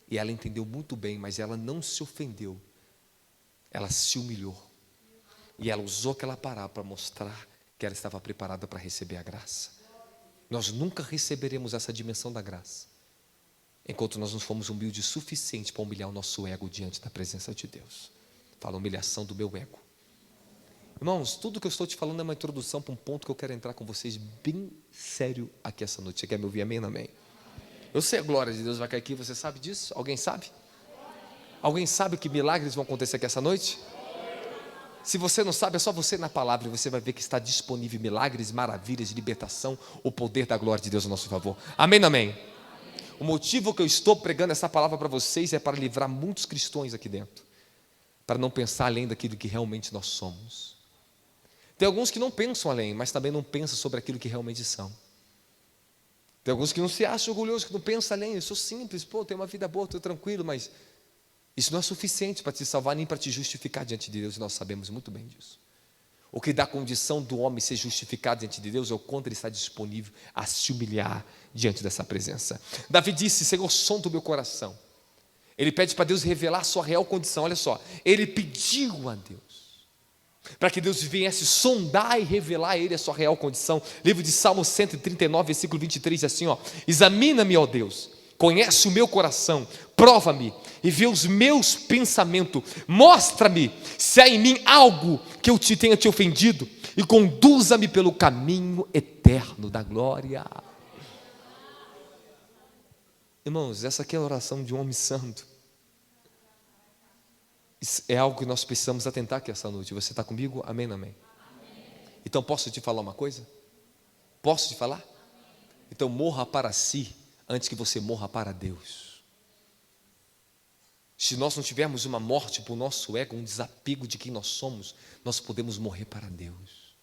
E ela entendeu muito bem, mas ela não se ofendeu. Ela se humilhou. E ela usou aquela parábola para mostrar que ela estava preparada para receber a graça. Nós nunca receberemos essa dimensão da graça enquanto nós não formos humildes o suficiente para humilhar o nosso ego diante da presença de Deus. Fala, humilhação do meu ego. Irmãos, tudo que eu estou te falando é uma introdução para um ponto que eu quero entrar com vocês bem sério aqui essa noite. Você quer me ouvir? Amém? Amém? Eu sei a glória de Deus vai cair aqui, você sabe disso? Alguém sabe? Alguém sabe que milagres vão acontecer aqui essa noite? Se você não sabe, é só você ir na palavra e você vai ver que está disponível milagres, maravilhas, libertação, o poder da glória de Deus a nosso favor. Amém, amém? O motivo que eu estou pregando essa palavra para vocês é para livrar muitos cristãos aqui dentro, para não pensar além daquilo que realmente nós somos. Tem alguns que não pensam além, mas também não pensam sobre aquilo que realmente são. Tem alguns que não se acham orgulhosos, que não pensam além. Eu sou simples, tenho uma vida boa, estou tranquilo, mas isso não é suficiente para te salvar nem para te justificar diante de Deus, e nós sabemos muito bem disso. O que dá condição do homem ser justificado diante de Deus é o quanto ele está disponível a se humilhar diante dessa presença. Davi disse: Senhor, sonda o meu coração. Ele pede para Deus revelar a sua real condição. Olha só, ele pediu a Deus para que Deus viesse sondar e revelar a ele a sua real condição. Livro de Salmo 139, versículo 23, assim: examina-me, ó Deus, conhece o meu coração, prova-me e vê os meus pensamentos, mostra-me se há em mim algo que eu tenha te ofendido, e conduza-me pelo caminho eterno da glória. Irmãos, essa aqui é a oração de um homem santo. Isso é algo que nós precisamos atentar aqui essa noite. Você está comigo? Amém, amém? Então posso te falar uma coisa? Posso te falar? Então morra para si antes que você morra para Deus. Se nós não tivermos uma morte para o nosso ego, um desapego de quem nós somos, nós podemos morrer para Deus.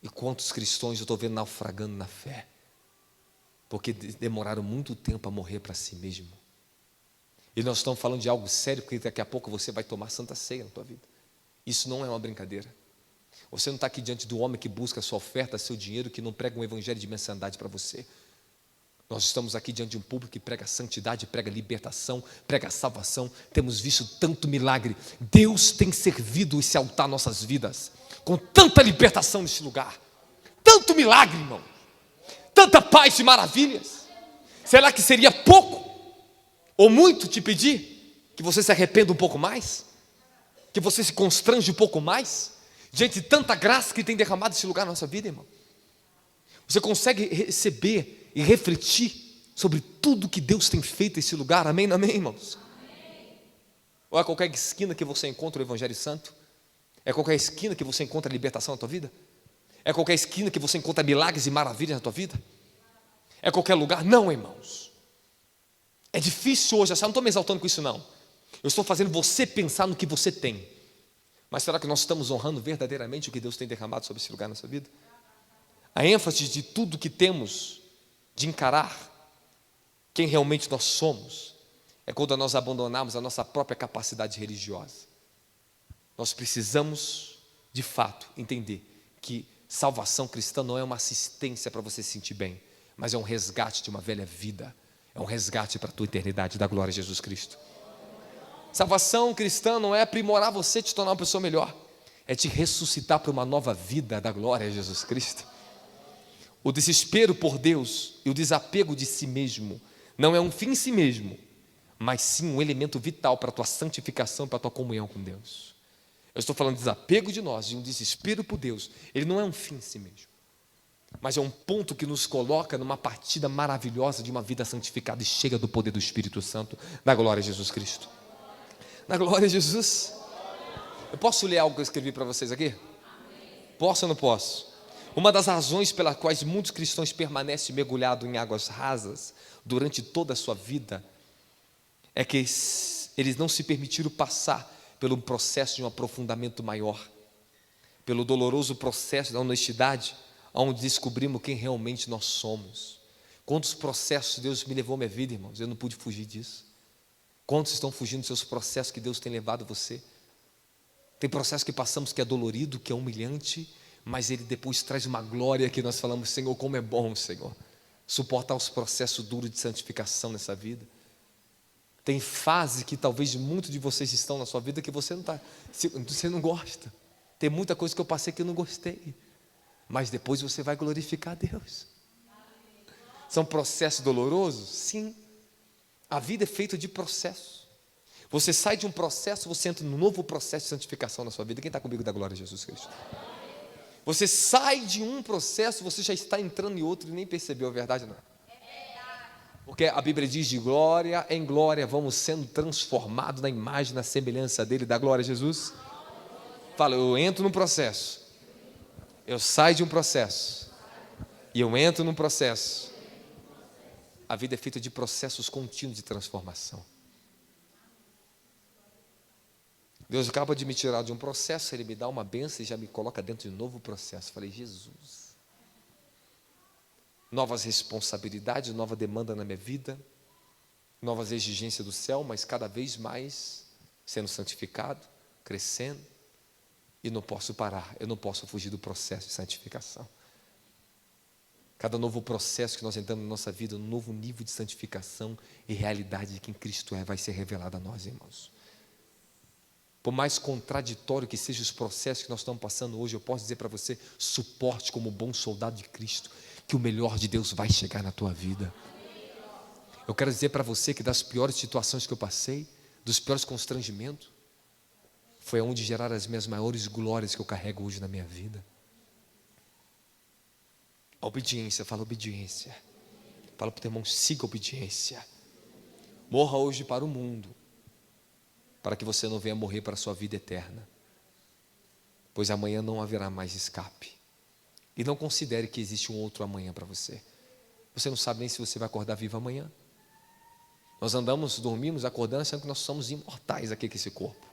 E quantos cristãos eu estou vendo naufragando na fé, porque demoraram muito tempo a morrer para si mesmo. E nós estamos falando de algo sério, porque daqui a pouco você vai tomar santa ceia na tua vida. Isso não é uma brincadeira. Você não está aqui diante do homem que busca a sua oferta, seu dinheiro, que não prega um evangelho de mensalidade para você. Nós estamos aqui diante de um público que prega santidade, prega libertação, prega salvação. Temos visto tanto milagre. Deus tem servido esse altar nossas vidas, com tanta libertação nesse lugar. Tanto milagre, irmão. Tanta paz e maravilhas. Será que seria pouco ou muito te pedir que você se arrependa um pouco mais? Que você se constrange um pouco mais? Diante de tanta graça que tem derramado esse lugar na nossa vida, irmão. Você consegue receber e refletir sobre tudo que Deus tem feito nesse lugar? Amém, amém, irmãos? Amém. Ou é qualquer esquina que você encontra o Evangelho Santo? É qualquer esquina que você encontra a libertação na tua vida? É qualquer esquina que você encontra milagres e maravilhas na tua vida? É qualquer lugar? Não, irmãos. É difícil hoje, eu não estou me exaltando com isso não. Eu estou fazendo você pensar no que você tem. Mas será que nós estamos honrando verdadeiramente o que Deus tem derramado sobre esse lugar na sua vida? A ênfase de tudo que temos, de encarar quem realmente nós somos, é quando nós abandonarmos a nossa própria capacidade religiosa. Nós precisamos, de fato, entender que salvação cristã não é uma assistência para você se sentir bem, mas é um resgate de uma velha vida, é um resgate para a tua eternidade, da glória a Jesus Cristo. Salvação cristã não é aprimorar você, te tornar uma pessoa melhor, é te ressuscitar para uma nova vida, da glória a Jesus Cristo. O desespero por Deus e o desapego de si mesmo não é um fim em si mesmo, mas sim um elemento vital para a tua santificação, para a tua comunhão com Deus. Eu estou falando de desapego de nós, de um desespero por Deus. Ele não é um fim em si mesmo, mas é um ponto que nos coloca numa partida maravilhosa de uma vida santificada e cheia do poder do Espírito Santo, da glória a Jesus Cristo. Da glória a Jesus. Eu posso ler algo que eu escrevi para vocês aqui? Posso ou não posso? Uma das razões pelas quais muitos cristãos permanecem mergulhados em águas rasas durante toda a sua vida é que eles não se permitiram passar pelo processo de um aprofundamento maior, pelo doloroso processo da honestidade, onde descobrimos quem realmente nós somos. Quantos processos Deus me levou à minha vida, irmãos, eu não pude fugir disso. Quantos estão fugindo dos seus processos que Deus tem levado você? Tem processo que passamos que é dolorido, que é humilhante, mas ele depois traz uma glória que nós falamos: Senhor, como é bom, Senhor, suportar os processos duros de santificação nessa vida. Tem fase que talvez muitos de vocês estão na sua vida que você não gosta. Tem muita coisa que eu passei que eu não gostei, mas depois você vai glorificar a Deus. São processos dolorosos? Sim. A vida é feita de processos. Você sai de um processo, você entra num novo processo de santificação na sua vida. Quem está comigo, da glória a Jesus Cristo? Você sai de um processo, você já está entrando em outro e nem percebeu. A verdade não. Porque a Bíblia diz: de glória em glória vamos sendo transformados na imagem, na semelhança dele. Da glória a Jesus. Fala, eu entro num processo, eu saio de um processo e eu entro num processo. A vida é feita de processos contínuos de transformação. Deus acaba de me tirar de um processo, Ele me dá uma bênção e já me coloca dentro de um novo processo. Falei, Jesus, novas responsabilidades, nova demanda na minha vida, novas exigências do céu, mas cada vez mais sendo santificado, crescendo, e não posso parar, eu não posso fugir do processo de santificação. Cada novo processo que nós entramos na nossa vida, um novo nível de santificação e realidade de quem Cristo é, vai ser revelado a nós, irmãos. Por mais contraditório que sejam os processos que nós estamos passando hoje, eu posso dizer para você: suporte como bom soldado de Cristo, que o melhor de Deus vai chegar na tua vida. Eu quero dizer para você que das piores situações que eu passei, dos piores constrangimentos, foi onde geraram as minhas maiores glórias que eu carrego hoje na minha vida. A obediência, fala obediência. Fala para o teu irmão, siga a obediência. Morra hoje para o mundo, para que você não venha morrer para a sua vida eterna, pois amanhã não haverá mais escape. E não considere que existe um outro amanhã para você. Você não sabe nem se você vai acordar vivo amanhã. Nós andamos, dormimos, acordando, achando que nós somos imortais aqui com esse corpo.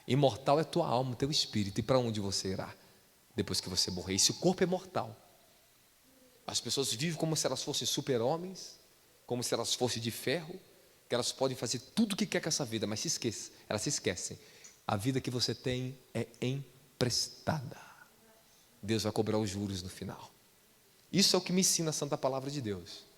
Imortal é tua alma, teu espírito. E para onde você irá depois que você morrer? Esse corpo é mortal. As pessoas vivem como se elas fossem super-homens, como se elas fossem de ferro, que elas podem fazer tudo o que quer com essa vida, mas elas se esquecem. A vida que você tem é emprestada. Deus vai cobrar os juros no final. Isso é o que me ensina a santa palavra de Deus.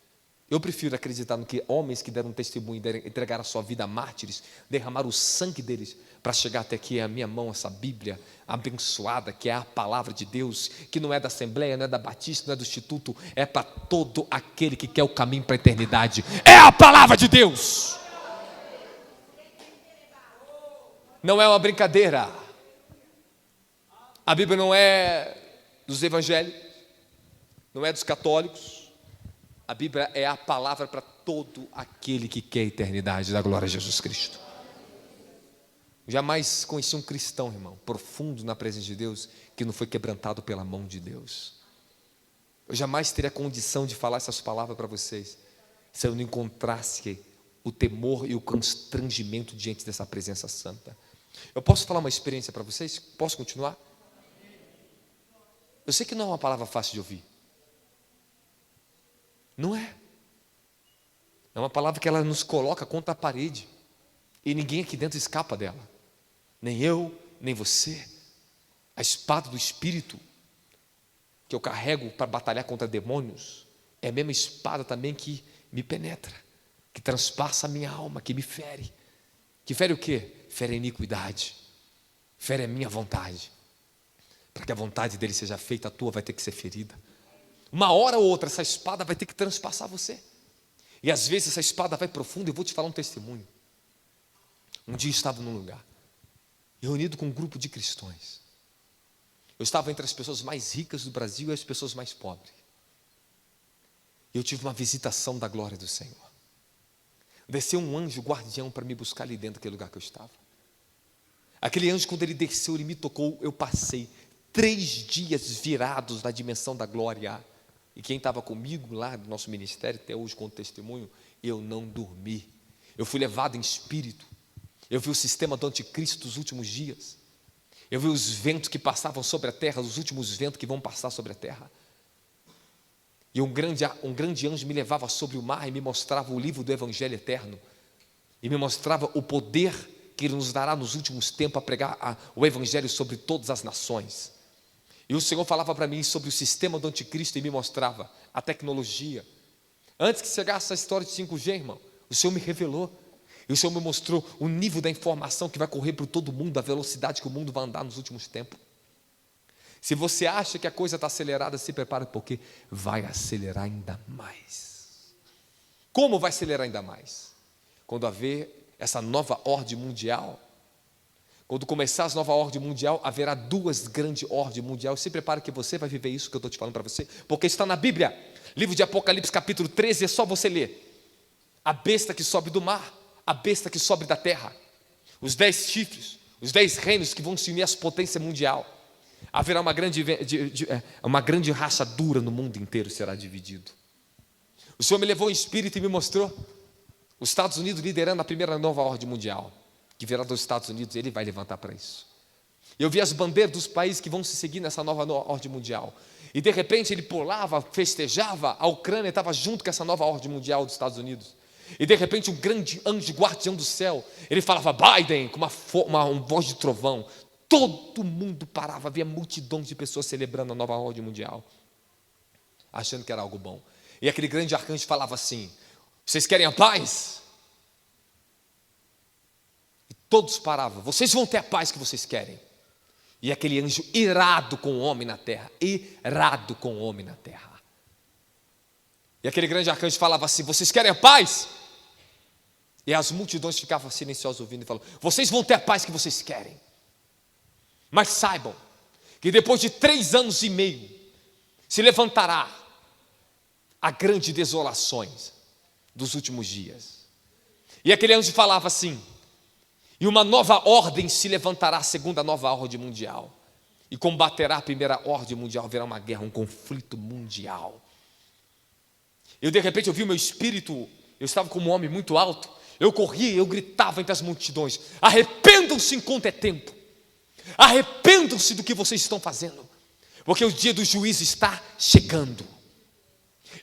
Eu prefiro acreditar no que homens que deram testemunho, entregaram a sua vida a mártires, derramaram o sangue deles para chegar até aqui a minha mão, essa Bíblia abençoada, que é a palavra de Deus, que não é da Assembleia, não é da Batista, não é do Instituto, é para todo aquele que quer o caminho para a eternidade. É a palavra de Deus. Não é uma brincadeira. A Bíblia não é dos evangélicos, não é dos católicos. A Bíblia é a palavra para todo aquele que quer a eternidade da glória de Jesus Cristo. Jamais conheci um cristão, irmão, profundo na presença de Deus, que não foi quebrantado pela mão de Deus. Eu jamais teria condição de falar essas palavras para vocês, se eu não encontrasse o temor e o constrangimento diante dessa presença santa. Eu posso falar uma experiência para vocês? Posso continuar? Eu sei que não é uma palavra fácil de ouvir. Não é. É uma palavra que ela nos coloca contra a parede. E ninguém aqui dentro escapa dela. Nem eu, nem você. A espada do Espírito que eu carrego para batalhar contra demônios é a mesma espada também que me penetra, que transpassa a minha alma, que me fere. Que fere o quê? Fere a iniquidade. Fere a minha vontade. Para que a vontade dele seja feita, a tua vai ter que ser ferida. Uma hora ou outra, essa espada vai ter que transpassar você. E às vezes essa espada vai profundo. Eu vou te falar um testemunho. Um dia eu estava num lugar, reunido com um grupo de cristãos. Eu estava entre as pessoas mais ricas do Brasil e as pessoas mais pobres. E eu tive uma visitação da glória do Senhor. Desceu um anjo guardião para me buscar ali dentro daquele lugar que eu estava. Aquele anjo, quando ele desceu, ele me tocou. Eu passei 3 dias virados na dimensão da glória. E quem estava comigo lá no nosso ministério, até hoje com testemunho, eu não dormi. Eu fui levado em espírito. Eu vi o sistema do anticristo dos últimos dias. Eu vi os ventos que passavam sobre a terra, os últimos ventos que vão passar sobre a terra. E um grande anjo me levava sobre o mar e me mostrava o livro do Evangelho eterno. E me mostrava o poder que ele nos dará nos últimos tempos a pregar o Evangelho sobre todas as nações. E o Senhor falava para mim sobre o sistema do anticristo e me mostrava a tecnologia. Antes que chegasse essa história de 5G, irmão, o Senhor me revelou. E o Senhor me mostrou o nível da informação que vai correr por todo mundo, a velocidade que o mundo vai andar nos últimos tempos. Se você acha que a coisa está acelerada, se prepara, porque vai acelerar ainda mais. Como vai acelerar ainda mais? Quando haver essa nova ordem mundial, quando começar essa nova ordem mundial, haverá 2 grandes ordens mundiais. Se prepara que você vai viver isso que eu estou te falando para você, porque está na Bíblia, livro de Apocalipse capítulo 13, é só você ler. A besta que sobe do mar, a besta que sobe da terra, os 10 chifres, os 10 reinos que vão se unir às potências mundial. Haverá uma grande rachadura no mundo inteiro, será dividido. O Senhor me levou em espírito e me mostrou os Estados Unidos liderando a primeira nova ordem mundial, que virá dos Estados Unidos, ele vai levantar para isso. Eu vi as bandeiras dos países que vão se seguir nessa nova ordem mundial. E de repente ele pulava, festejava, a Ucrânia estava junto com essa nova ordem mundial dos Estados Unidos. E de repente um grande anjo guardião do céu, ele falava Biden, com uma voz de trovão. Todo mundo parava, havia multidões de pessoas celebrando a nova ordem mundial, achando que era algo bom. E aquele grande arcanjo falava assim: vocês querem a paz? E todos paravam, vocês vão ter a paz que vocês querem. E aquele anjo irado com o homem na terra, irado com o homem na terra. E aquele grande arcanjo falava assim: vocês querem a paz? E as multidões ficavam silenciosas ouvindo e falavam: vocês vão ter a paz que vocês querem. Mas saibam que depois de 3 anos e meio se levantará a grande desolações dos últimos dias. E aquele anjo falava assim: e uma nova ordem se levantará, segundo a nova ordem mundial, e combaterá a primeira ordem mundial. Haverá uma guerra, um conflito mundial. Eu de repente eu vi o meu espírito, eu estava como um homem muito alto, eu corria, eu gritava entre as multidões: arrependam-se enquanto é tempo, arrependam-se do que vocês estão fazendo, porque o dia do juízo está chegando.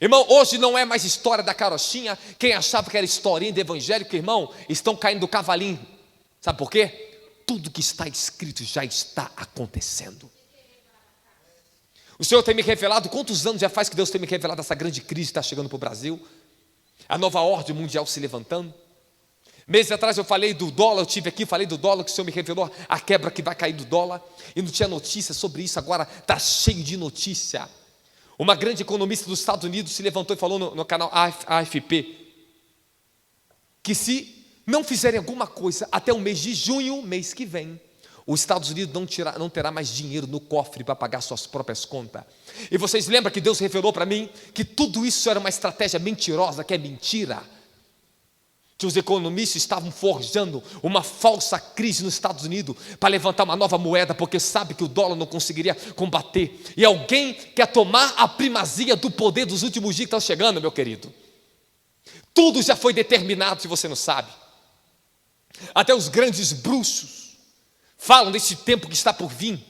Irmão, hoje não é mais história da carochinha. Quem achava que era historinha de evangélico, irmão, estão caindo do cavalinho. Sabe por quê? Tudo que está escrito já está acontecendo. O Senhor tem me revelado, quantos anos já faz que Deus tem me revelado essa grande crise que está chegando para o Brasil? A nova ordem mundial se levantando. Meses atrás eu falei do dólar, eu tive aqui, falei do dólar, que o Senhor me revelou a quebra que vai cair do dólar, e não tinha notícia sobre isso, agora está cheio de notícia. Uma grande economista dos Estados Unidos se levantou e falou no canal AFP, que se não fizerem alguma coisa até o mês de junho, mês que vem, os Estados Unidos não terá mais dinheiro no cofre para pagar suas próprias contas. E vocês lembram que Deus revelou para mim que tudo isso era uma estratégia mentirosa, que é mentira, que os economistas estavam forjando uma falsa crise nos Estados Unidos para levantar uma nova moeda, porque sabe que o dólar não conseguiria combater, e alguém quer tomar a primazia do poder dos últimos dias que estão chegando, meu querido. Tudo já foi determinado, se você não sabe. Até os grandes bruxos falam desse tempo que está por vir.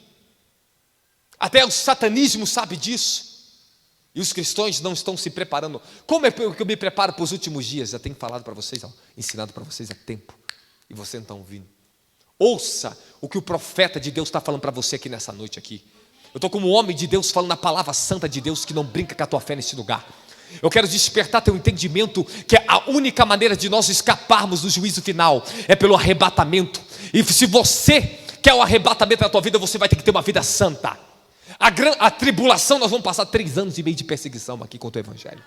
Até o satanismo sabe disso. E os cristãos não estão se preparando. Como é que eu me preparo para os últimos dias? Já tenho falado para vocês, ensinado para vocês há tempo. E você não está ouvindo. Ouça o que o profeta de Deus está falando para você aqui nessa noite aqui. Eu estou como homem de Deus falando a palavra santa de Deus, que não brinca com a tua fé nesse lugar. Eu quero despertar teu entendimento que a única maneira de nós escaparmos do juízo final é pelo arrebatamento. E se você quer o arrebatamento da tua vida, você vai ter que ter uma vida santa. A tribulação, nós vamos passar 3 anos e meio de perseguição aqui contra o Evangelho.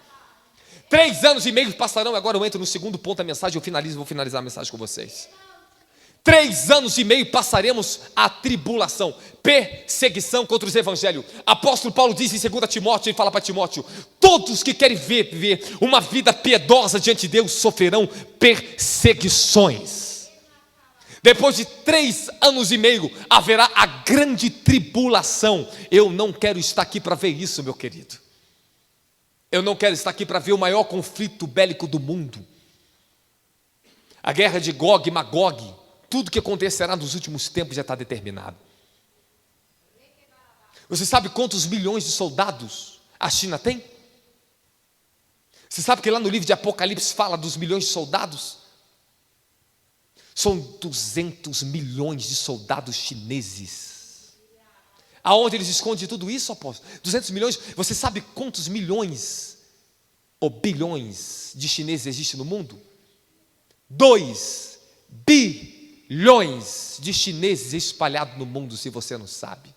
3 anos e meio passarão. Agora eu entro no segundo ponto da mensagem, vou finalizar a mensagem com vocês. 3 anos e meio passaremos a tribulação, perseguição contra os evangelhos. Apóstolo Paulo diz em 2 Timóteo, ele fala para Timóteo: todos que querem viver uma vida piedosa diante de Deus sofrerão perseguições. Depois de 3 anos e meio haverá a grande tribulação. Eu não quero estar aqui para ver isso, meu querido. Eu não quero estar aqui para ver o maior conflito bélico do mundo, a guerra de Gog e Magog. Tudo que acontecerá nos últimos tempos já está determinado. Você sabe quantos milhões de soldados a China tem? Você sabe que lá no livro de Apocalipse fala dos milhões de soldados? São 200 milhões de soldados chineses. Aonde eles escondem tudo isso, apóstolo? 200 milhões. Você sabe quantos milhões ou bilhões de chineses existem no mundo? 2 bilhões de chineses espalhados no mundo, se você não sabe.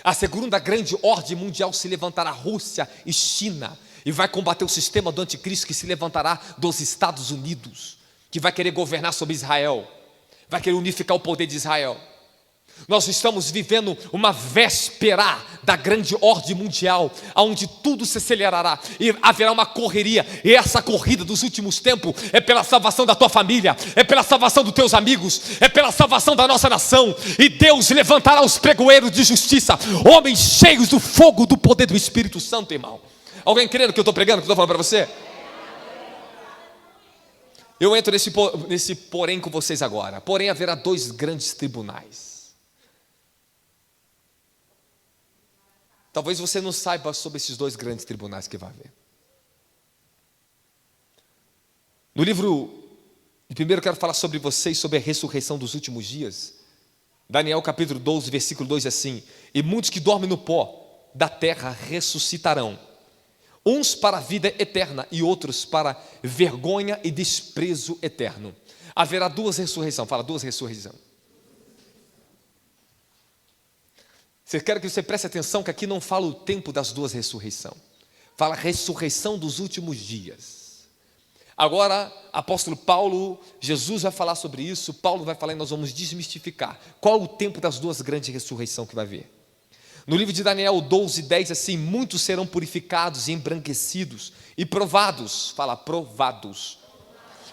A segunda grande ordem mundial se levantará, Rússia e China, e vai combater o sistema do anticristo que se levantará dos Estados Unidos, que vai querer governar sobre Israel, vai querer unificar o poder de Israel. Nós estamos vivendo uma véspera da grande ordem mundial, onde tudo se acelerará e haverá uma correria, e essa corrida dos últimos tempos é pela salvação da tua família, é pela salvação dos teus amigos, é pela salvação da nossa nação. E Deus levantará os pregoeiros de justiça, homens cheios do fogo do poder do Espírito Santo, irmão. Alguém crendo que eu estou pregando, que eu estou falando para você? Eu entro nesse porém com vocês agora. Porém haverá 2 grandes tribunais. Talvez você não saiba sobre esses 2 grandes tribunais que vai haver. No livro de primeiro eu quero falar sobre vocês, sobre a ressurreição dos últimos dias. Daniel capítulo 12, versículo 2 é assim: e muitos que dormem no pó da terra ressuscitarão, uns para a vida eterna e outros para vergonha e desprezo eterno. Haverá 2 ressurreições, fala 2 ressurreições. Você quer que você preste atenção que aqui não fala o tempo das 2 ressurreições, fala ressurreição dos últimos dias. Agora, apóstolo Paulo, Jesus vai falar sobre isso, Paulo vai falar e nós vamos desmistificar qual o tempo das 2 grandes ressurreições que vai haver. No livro de Daniel 12, 10, assim: muitos serão purificados e embranquecidos e provados, fala provados.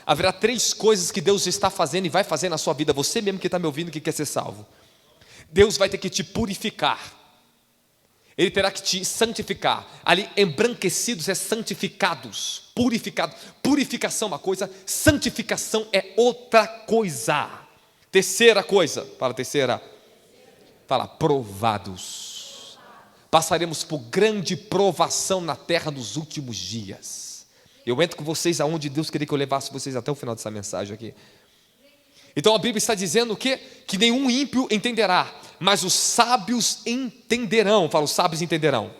Haverá 3 coisas que Deus está fazendo e vai fazer na sua vida, você mesmo que está me ouvindo que quer ser salvo. Deus vai ter que te purificar, Ele terá que te santificar. Ali, embranquecidos é santificados, purificados. Purificação é uma coisa, santificação é outra coisa. Terceira coisa, fala terceira, fala provados. Passaremos por grande provação na terra nos últimos dias. Eu entro com vocês aonde Deus queria que eu levasse vocês até o final dessa mensagem aqui. Então a Bíblia está dizendo o quê? Que nenhum ímpio entenderá, mas os sábios entenderão. Fala, os sábios entenderão.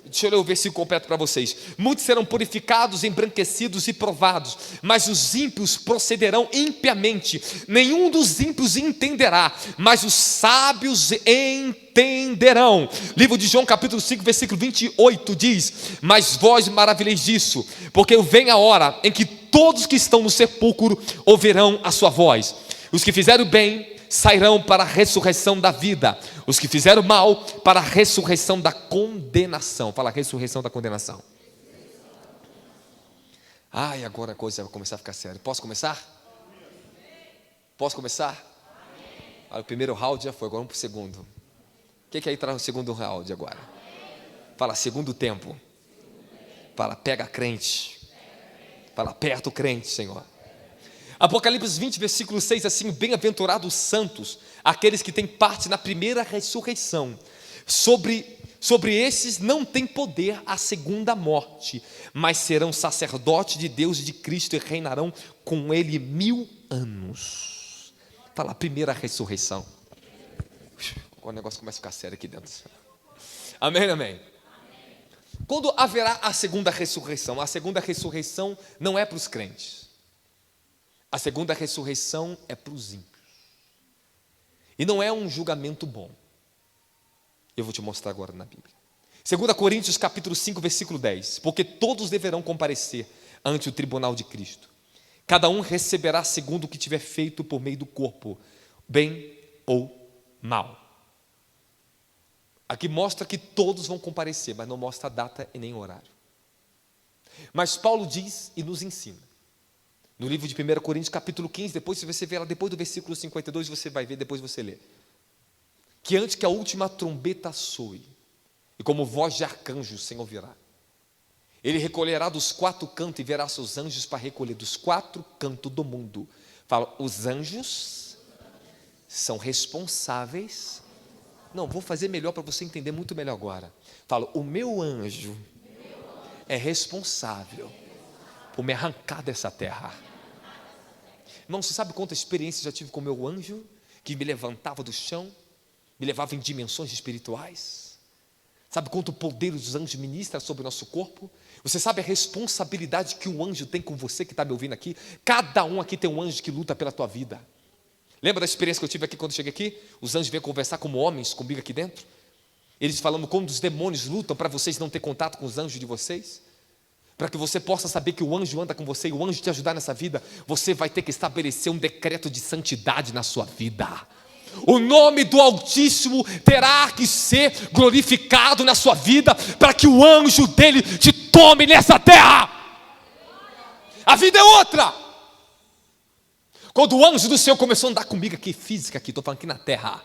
Deixa eu ler o versículo completo para vocês. Muitos serão purificados, embranquecidos e provados, mas os ímpios procederão impiamente. Nenhum dos ímpios entenderá, mas os sábios entenderão. Livro de João capítulo 5 versículo 28 diz: mas vós maravilheis disso, porque vem a hora em que todos que estão no sepulcro ouvirão a sua voz. Os que fizeram bem sairão para a ressurreição da vida, os que fizeram mal para a ressurreição da condenação. Fala, ressurreição da condenação. Ai, agora a coisa vai começar a ficar séria. Posso começar? Posso começar? Ah, o primeiro round já foi, agora vamos para o segundo. O que aí traz o segundo round agora? Fala, segundo tempo. Fala, pega crente. Fala, aperta o crente, Senhor. Apocalipse 20, versículo 6, assim: bem-aventurados os santos, aqueles que têm parte na primeira ressurreição. Sobre esses não tem poder a segunda morte, mas serão sacerdotes de Deus e de Cristo e reinarão com Ele 1000 anos. Fala, a primeira ressurreição. O negócio começa a ficar sério aqui dentro. Amém, amém. Quando haverá a segunda ressurreição? A segunda ressurreição não é para os crentes. A segunda ressurreição é para os ímpios. E não é um julgamento bom. Eu vou te mostrar agora na Bíblia. 2 Coríntios capítulo 5, versículo 10. Porque todos deverão comparecer ante o tribunal de Cristo. Cada um receberá segundo o que tiver feito por meio do corpo, bem ou mal. Aqui mostra que todos vão comparecer, mas não mostra a data e nem o horário. Mas Paulo diz e nos ensina. No livro de 1 Coríntios capítulo 15, depois se você ver lá, depois do versículo 52, você vai ver, depois você lê. Que antes que a última trombeta soe, e como voz de arcanjo o Senhor virá. Ele recolherá dos 4 cantos e verá seus anjos para recolher dos 4 cantos do mundo. Fala, os anjos são responsáveis. Não, vou fazer melhor para você entender muito melhor agora. Fala, o meu anjo é responsável por me arrancar dessa terra. Irmão, você sabe quanta experiência já tive com o meu anjo, que me levantava do chão, me levava em dimensões espirituais? Sabe quanto poder os anjos ministram sobre o nosso corpo? Você sabe a responsabilidade que o anjo tem com você que está me ouvindo aqui? Cada um aqui tem um anjo que luta pela tua vida. Lembra da experiência que eu tive aqui quando cheguei aqui? Os anjos vêm conversar como homens comigo aqui dentro. Eles falando como os demônios lutam para vocês não ter contato com os anjos de vocês. Para que você possa saber que o anjo anda com você e o anjo te ajudar nessa vida, você vai ter que estabelecer um decreto de santidade na sua vida. O nome do Altíssimo terá que ser glorificado na sua vida, para que o anjo dele te tome nessa terra. A vida é outra. Quando o anjo do Senhor começou a andar comigo aqui, física aqui, estou falando aqui na terra,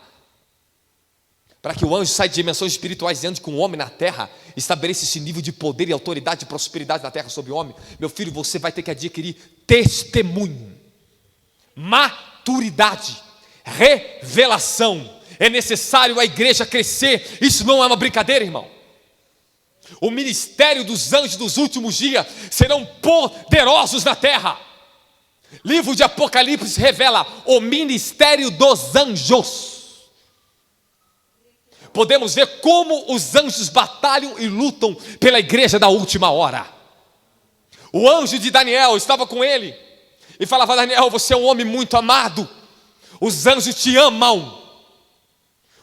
para que o anjo saia de dimensões espirituais e ande com o homem na terra, estabeleça esse nível de poder e autoridade e prosperidade na terra sobre o homem, meu filho, você vai ter que adquirir testemunho, maturidade, revelação. É necessário a igreja crescer. Isso não é uma brincadeira, irmão. O ministério dos anjos dos últimos dias serão poderosos na terra. Livro de Apocalipse revela o ministério dos anjos. Podemos ver como os anjos batalham e lutam pela igreja da última hora. O anjo de Daniel estava com ele e falava: Daniel, você é um homem muito amado. Os anjos te amam.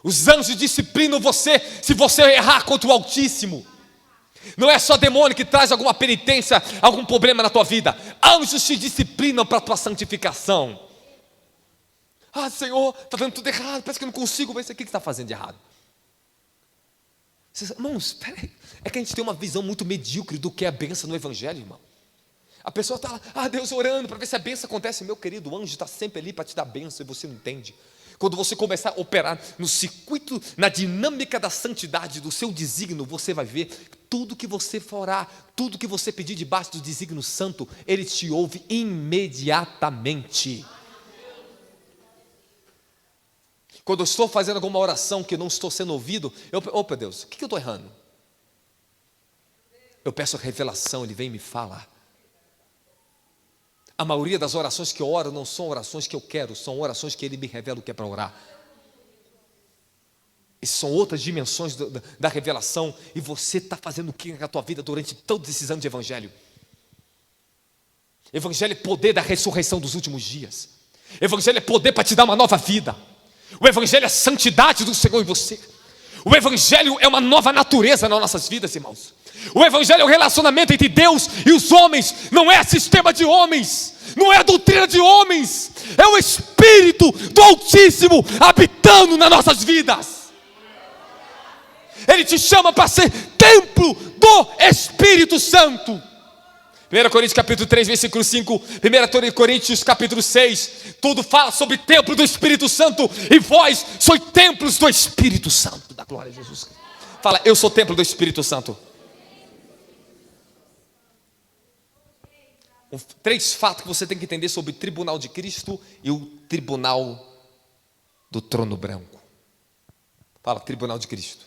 Os anjos disciplinam você se você errar contra o Altíssimo. Não é só demônio que traz alguma penitência, algum problema na tua vida. Anjos te disciplinam para a tua santificação. Ah, Senhor, está dando tudo errado, parece que eu não consigo ver isso aqui. O que está fazendo de errado? Irmãos, peraí. É que a gente tem uma visão muito medíocre do que é a bênção no Evangelho, irmão. A pessoa está lá, Deus orando para ver se a bênção acontece. Meu querido, o anjo está sempre ali para te dar bênção e você não entende. Quando você começar a operar no circuito, na dinâmica da santidade do seu desígnio, você vai ver tudo que você for orar, tudo que você pedir debaixo do desígnio santo, Ele te ouve imediatamente. Quando eu estou fazendo alguma oração que eu não estou sendo ouvido, opa Deus, o que eu estou errando? Eu peço a revelação, Ele vem e me fala. A maioria das orações que eu oro não são orações que eu quero, são orações que Ele me revela o que é para orar. Essas são outras dimensões da revelação. E você está fazendo o que na tua vida durante todos esses anos de evangelho? Evangelho é poder da ressurreição dos últimos dias. Evangelho é poder para te dar uma nova vida. O Evangelho é a santidade do Senhor em você. O Evangelho é uma nova natureza nas nossas vidas, irmãos. O Evangelho é o relacionamento entre Deus e os homens. Não é sistema de homens, não é a doutrina de homens. É o Espírito do Altíssimo habitando nas nossas vidas. Ele te chama para ser templo do Espírito Santo. 1 Coríntios capítulo 3, versículo 5, 1 Coríntios capítulo 6, tudo fala sobre templo do Espírito Santo, e vós sois templos do Espírito Santo, da glória de Jesus. Fala, eu sou templo do Espírito Santo. 3 fatos que você tem que entender sobre o tribunal de Cristo e o tribunal do trono branco. Fala, tribunal de Cristo.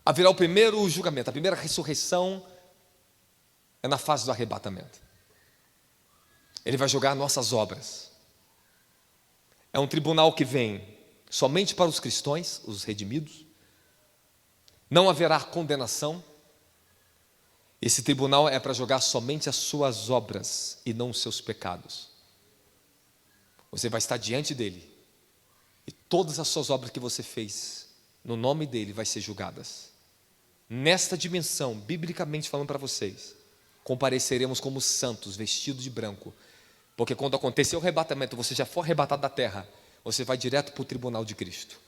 Haverá o primeiro julgamento, a primeira ressurreição é na fase do arrebatamento. Ele vai julgar nossas obras. É um tribunal que vem somente para os cristãos, os redimidos. Não haverá condenação. Esse tribunal é para julgar somente as suas obras e não os seus pecados. Você vai estar diante dele e todas as suas obras que você fez no nome dele vai ser julgadas. Nesta dimensão, biblicamente falando para vocês, compareceremos como santos, vestidos de branco, porque quando acontecer o arrebatamento, você já for arrebatado da terra, você vai direto para o tribunal de Cristo.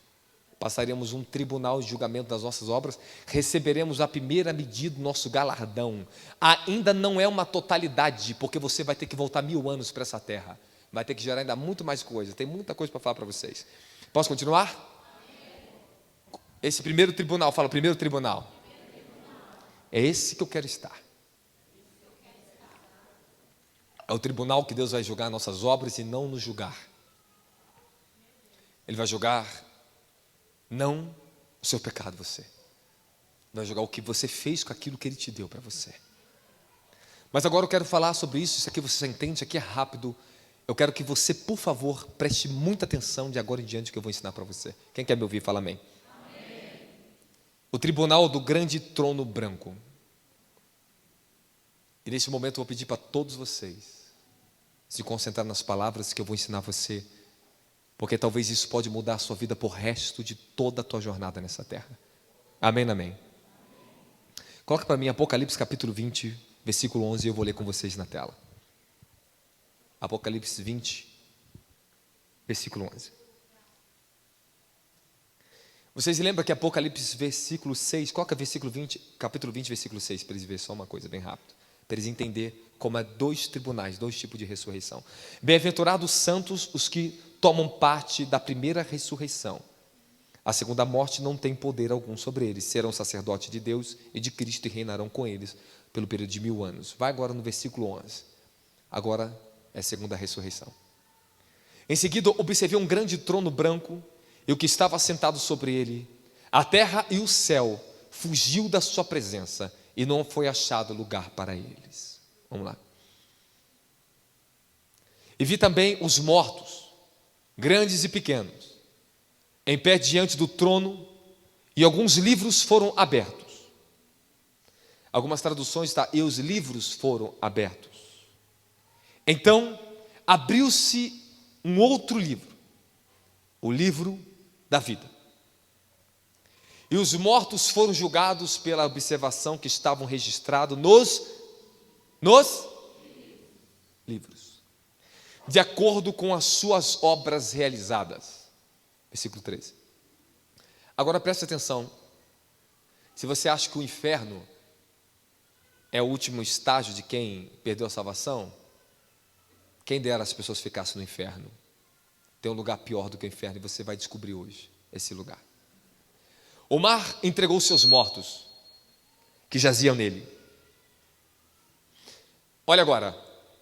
Passaremos um tribunal de julgamento das nossas obras, receberemos a primeira medida do nosso galardão. Ainda não é uma totalidade, porque você vai ter que voltar 1000 anos para essa terra, vai ter que gerar ainda muito mais coisa, tem muita coisa para falar para vocês. Posso continuar? Esse primeiro tribunal, fala primeiro tribunal. É esse que eu quero estar. É o tribunal que Deus vai julgar nossas obras e não nos julgar. Ele vai julgar não o seu pecado, você. Vai julgar o que você fez com aquilo que Ele te deu para você. Mas agora eu quero falar sobre isso aqui você já entende, isso aqui é rápido. Eu quero que você, por favor, preste muita atenção de agora em diante que eu vou ensinar para você. Quem quer me ouvir, fala amém. O tribunal do grande trono branco. E nesse momento eu vou pedir para todos vocês se concentrar nas palavras que eu vou ensinar você, porque talvez isso pode mudar a sua vida por resto de toda a tua jornada nessa terra. Amém, amém. Coloca para mim Apocalipse capítulo 20, versículo 11, e eu vou ler com vocês na tela. Apocalipse 20, versículo 11. Vocês lembram que Apocalipse versículo 6, coloca versículo 20, capítulo 20, versículo 6, para eles verem só uma coisa bem rápido, para eles entenderem como é 2 tribunais, 2 tipos de ressurreição. Bem-aventurados santos os que tomam parte da primeira ressurreição. A segunda morte não tem poder algum sobre eles, serão sacerdotes de Deus e de Cristo e reinarão com eles pelo período de 1000 anos. Vai agora no versículo 11. Agora é a segunda ressurreição. Em seguida observei um grande trono branco e o que estava sentado sobre ele. A terra e o céu fugiu da sua presença e não foi achado lugar para eles. Vamos lá. E vi também os mortos, grandes e pequenos, em pé diante do trono, e alguns livros foram abertos. Algumas traduções está, e os livros foram abertos. Então abriu-se um outro livro, o livro da vida. E os mortos foram julgados pela observação que estavam registrados nos livros, de acordo com as suas obras realizadas. Versículo 13. Agora preste atenção. Se você acha que o inferno é o último estágio de quem perdeu a salvação, quem dera as pessoas ficassem no inferno. Tem um lugar pior do que o inferno e você vai descobrir hoje esse lugar. O mar entregou seus mortos que jaziam nele. Olha agora.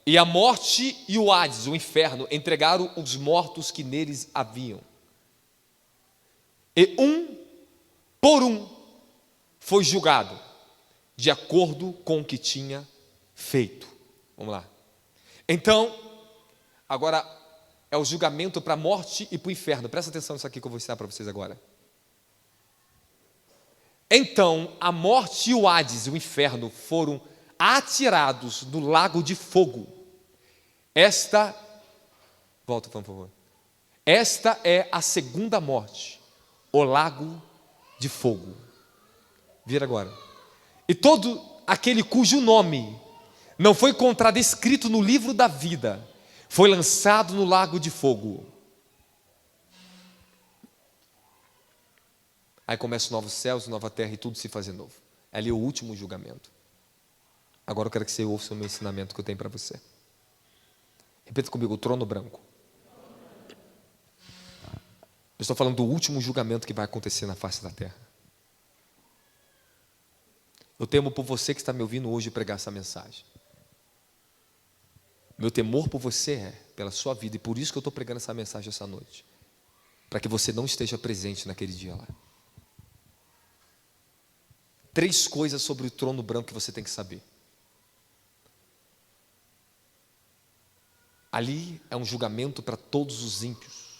E a morte e o Hades, o inferno, entregaram os mortos que neles haviam. E um por um foi julgado de acordo com o que tinha feito. Vamos lá. Então, agora é o julgamento para a morte e para o inferno. Presta atenção nisso aqui que eu vou ensinar para vocês agora. Então, a morte e o Hades, o inferno, foram atirados do lago de fogo. Volta, por favor. Esta é a segunda morte, o lago de fogo. Vira agora. E todo aquele cujo nome não foi encontrado escrito no livro da vida, foi lançado no lago de fogo. Aí começa o novo céus, nova terra e tudo se fazer novo. Ali é o último julgamento. Agora eu quero que você ouça o meu ensinamento que eu tenho para você. Repita comigo, o trono branco. Eu estou falando do último julgamento que vai acontecer na face da terra. Eu temo por você que está me ouvindo hoje pregar essa mensagem. Meu temor por você é pela sua vida, e por isso que eu estou pregando essa mensagem essa noite. Para que você não esteja presente naquele dia lá. 3 coisas sobre o trono branco que você tem que saber. Ali é um julgamento para todos os ímpios,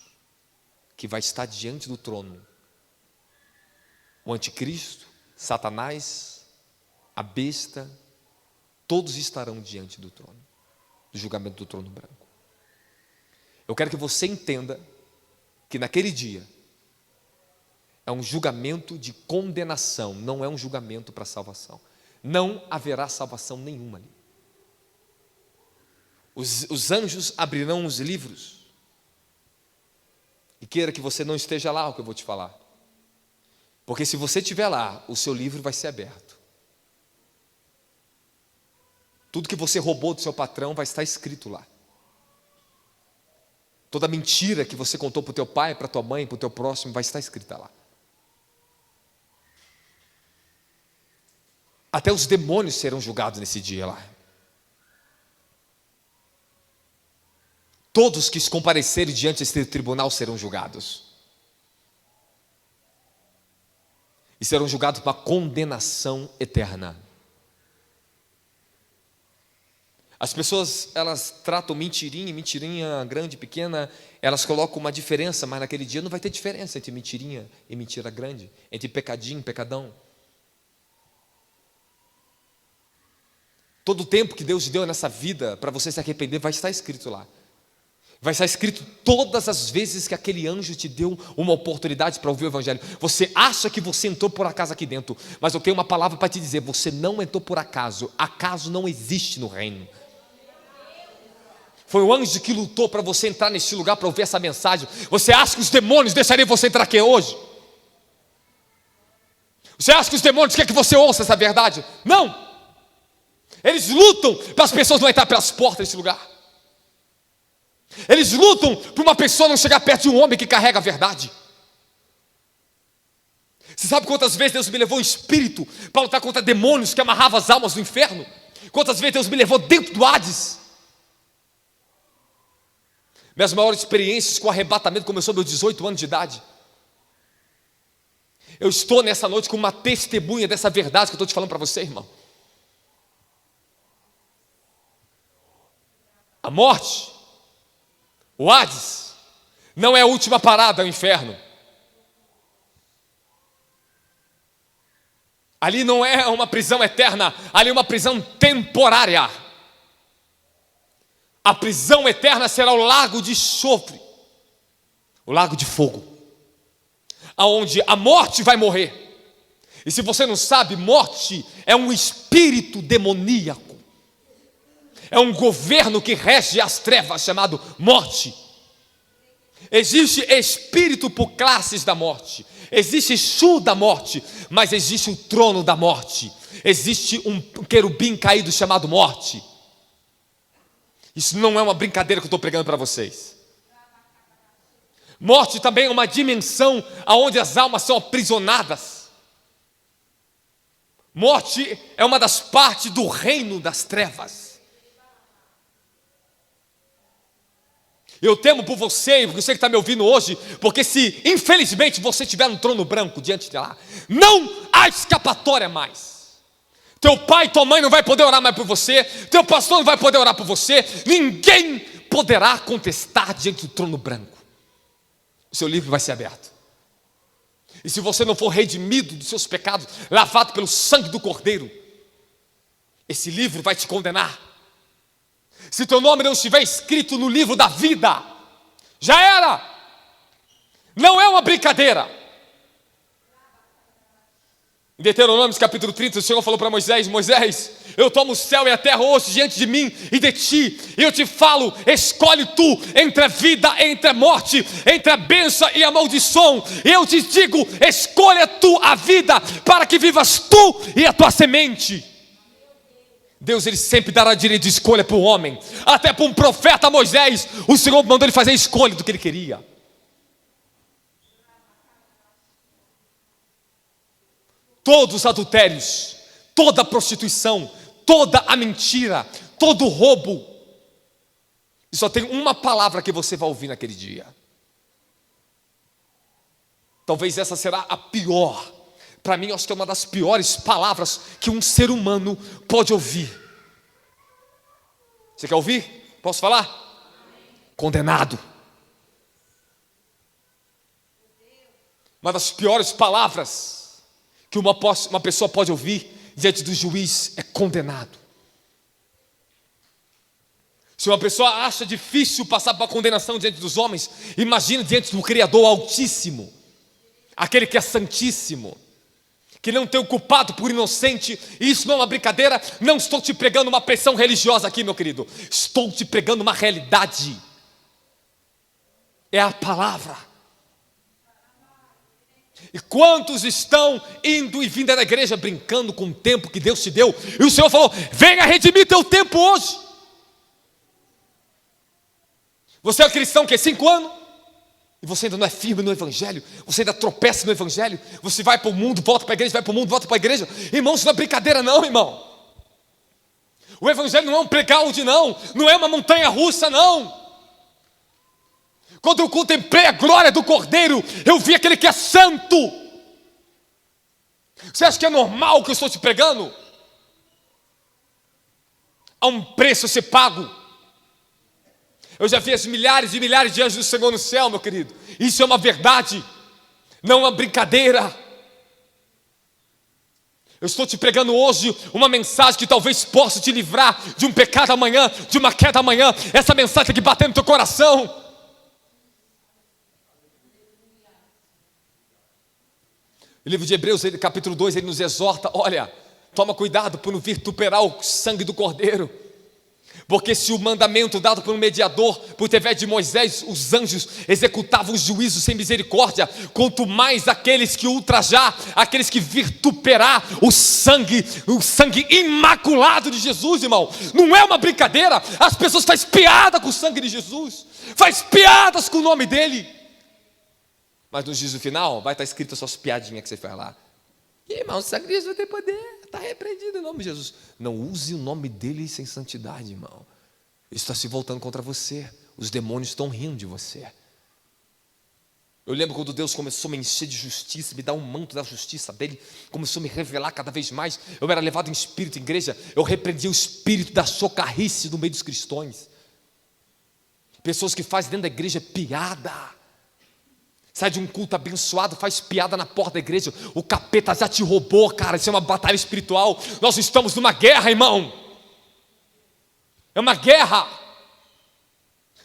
que vai estar diante do trono. O anticristo, Satanás, a besta, todos estarão diante do trono, do julgamento do trono branco. Eu quero que você entenda que naquele dia é um julgamento de condenação, não é um julgamento para salvação. Não haverá salvação nenhuma ali. Os anjos abrirão os livros. E queira que você não esteja lá, o que eu vou te falar. Porque se você estiver lá, o seu livro vai ser aberto. Tudo que você roubou do seu patrão vai estar escrito lá. Toda mentira que você contou para o teu pai, para a tua mãe, para o teu próximo, vai estar escrita lá. Até os demônios serão julgados nesse dia lá. Todos que comparecerem diante desse tribunal serão julgados. E serão julgados para condenação eterna. As pessoas, elas tratam mentirinha grande, pequena, elas colocam uma diferença, mas naquele dia não vai ter diferença entre mentirinha e mentira grande, entre pecadinho e pecadão. Todo o tempo que Deus deu nessa vida para você se arrepender vai estar escrito lá. Vai estar escrito todas as vezes que aquele anjo te deu uma oportunidade para ouvir o evangelho. Você acha que você entrou por acaso aqui dentro, mas eu tenho uma palavra para te dizer, você não entrou por acaso. Acaso não existe no reino. Foi o anjo que lutou para você entrar nesse lugar para ouvir essa mensagem. Você acha que os demônios deixariam você entrar aqui hoje? Você acha que os demônios querem que você ouça essa verdade? Não! Eles lutam para as pessoas não entrar pelas portas desse lugar. Eles lutam para uma pessoa não chegar perto de um homem que carrega a verdade. Você sabe quantas vezes Deus me levou em espírito para lutar contra demônios que amarravam as almas do inferno? Quantas vezes Deus me levou dentro do Hades? Minhas maiores experiências com arrebatamento começou aos meus 18 anos de idade. Eu estou nessa noite com uma testemunha dessa verdade que eu estou te falando para você, irmão. A morte, o Hades, não é a última parada, é o inferno. Ali não é uma prisão eterna, ali é uma prisão temporária. A prisão eterna será o lago de enxofre, o lago de fogo, aonde a morte vai morrer. E se você não sabe, morte é um espírito demoníaco. É um governo que rege as trevas, chamado morte. Existe espírito por classes da morte. Existe Exu da morte, mas existe o trono da morte. Existe um querubim caído chamado morte. Isso não é uma brincadeira que eu estou pregando para vocês. Morte também é uma dimensão onde as almas são aprisionadas. Morte é uma das partes do reino das trevas. Eu temo por você e por você que está me ouvindo hoje, porque se infelizmente você estiver no trono branco diante de lá, não há escapatória mais. Teu pai e tua mãe não vai poder orar mais por você, teu pastor não vai poder orar por você, ninguém poderá contestar diante do trono branco. O seu livro vai ser aberto. E se você não for redimido dos seus pecados, lavado pelo sangue do Cordeiro, esse livro vai te condenar. Se teu nome não estiver escrito no livro da vida, já era. Não é uma brincadeira. Em Deuteronômio capítulo 30, o Senhor falou para Moisés: Moisés, eu tomo o céu e a terra hoje diante de mim e de ti, e eu te falo, escolhe tu entre a vida e entre a morte, entre a bênção e a maldição. Eu te digo, escolha tu a vida, para que vivas tu e a tua semente. Deus, ele sempre dará direito de escolha para o homem. Até para um profeta Moisés, o Senhor mandou ele fazer a escolha do que ele queria. Todos os adultérios, toda a prostituição, toda a mentira, todo o roubo, e só tem uma palavra que você vai ouvir naquele dia. Talvez essa será a pior. Para mim, acho que é uma das piores palavras que um ser humano pode ouvir. Você quer ouvir? Posso falar? Condenado. Uma das piores palavras que uma pessoa pode ouvir diante do juiz é condenado. Se uma pessoa acha difícil passar por uma condenação diante dos homens, imagine diante do Criador Altíssimo, aquele que é santíssimo, que não tem o culpado por inocente. E isso não é uma brincadeira. Não estou te pregando uma pressão religiosa aqui, meu querido, estou te pregando uma realidade. É a palavra. E quantos estão indo e vindo da igreja brincando com o tempo que Deus te deu, e o Senhor falou: venha redimir teu tempo hoje. Você é cristão que é 5 anos, e você ainda não é firme no evangelho, você ainda tropeça no evangelho, você vai para o mundo, volta para a igreja, vai para o mundo, volta para a igreja. Irmão, isso não é brincadeira não, irmão. O evangelho não é um playground não, não é uma montanha russa não. Quando eu contemplei a glória do Cordeiro, eu vi aquele que é santo. Você acha que é normal o que eu estou te pregando? Há um preço a ser pago. Eu já vi as milhares e milhares de anjos do Senhor no céu, meu querido. Isso é uma verdade, não é uma brincadeira. Eu estou te pregando hoje uma mensagem que talvez possa te livrar de um pecado amanhã, de uma queda amanhã. Essa mensagem tem que bater no teu coração. O livro de Hebreus, capítulo 2, ele nos exorta: olha, toma cuidado por não vituperar o sangue do Cordeiro, porque se o mandamento dado por um mediador, por intermédio de Moisés, os anjos executavam os juízos sem misericórdia, quanto mais aqueles que ultrajar, aqueles que vituperar o sangue imaculado de Jesus, irmão. Não é uma brincadeira. As pessoas fazem piada com o sangue de Jesus, fazem piadas com o nome dele. Mas no juízo final vai estar escrito as suas piadinhas que você faz lá. E, irmão, o sangue de Jesus tem poder, está repreendido em nome de Jesus. Não use o nome dele sem santidade, irmão. Isso está se voltando contra você. Os demônios estão rindo de você. Eu lembro quando Deus começou a me encher de justiça, me dar um manto da justiça dele, começou a me revelar cada vez mais. Eu era levado em espírito em igreja, eu repreendia o espírito da socarrice no meio dos cristãos. Pessoas que fazem dentro da igreja piada. Sai de um culto abençoado, faz piada na porta da igreja. O capeta já te roubou, cara. Isso é uma batalha espiritual. Nós estamos numa guerra, irmão. É uma guerra.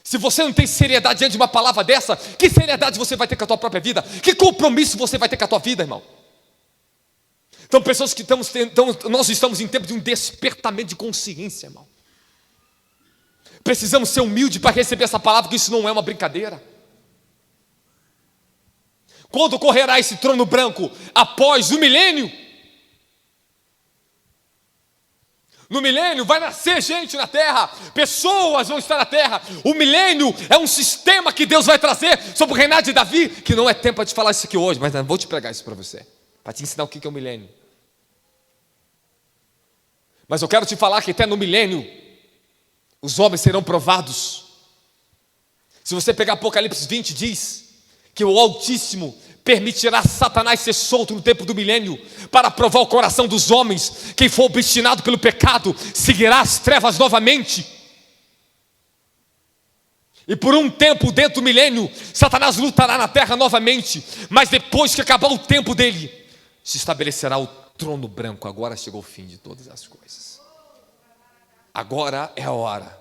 Se você não tem seriedade diante de uma palavra dessa, que seriedade você vai ter com a tua própria vida? Que compromisso você vai ter com a tua vida, irmão? Então, pessoas que nós estamos em tempo de um despertamento de consciência, irmão. Precisamos ser humildes para receber essa palavra, que isso não é uma brincadeira. Quando correrá esse trono branco? Após o milênio. No milênio vai nascer gente na terra, pessoas vão estar na terra. O milênio é um sistema que Deus vai trazer sobre o reinado de Davi, que não é tempo de falar isso aqui hoje, mas eu vou te pregar isso para você, para te ensinar o que é o milênio. Mas eu quero te falar que até no milênio os homens serão provados. Se você pegar Apocalipse 20, diz que o Altíssimo permitirá Satanás ser solto no tempo do milênio, para provar o coração dos homens. Quem for obstinado pelo pecado, seguirá as trevas novamente. E por um tempo dentro do milênio, Satanás lutará na terra novamente, mas depois que acabar o tempo dele, se estabelecerá o trono branco. Agora chegou o fim de todas as coisas. Agora é a hora.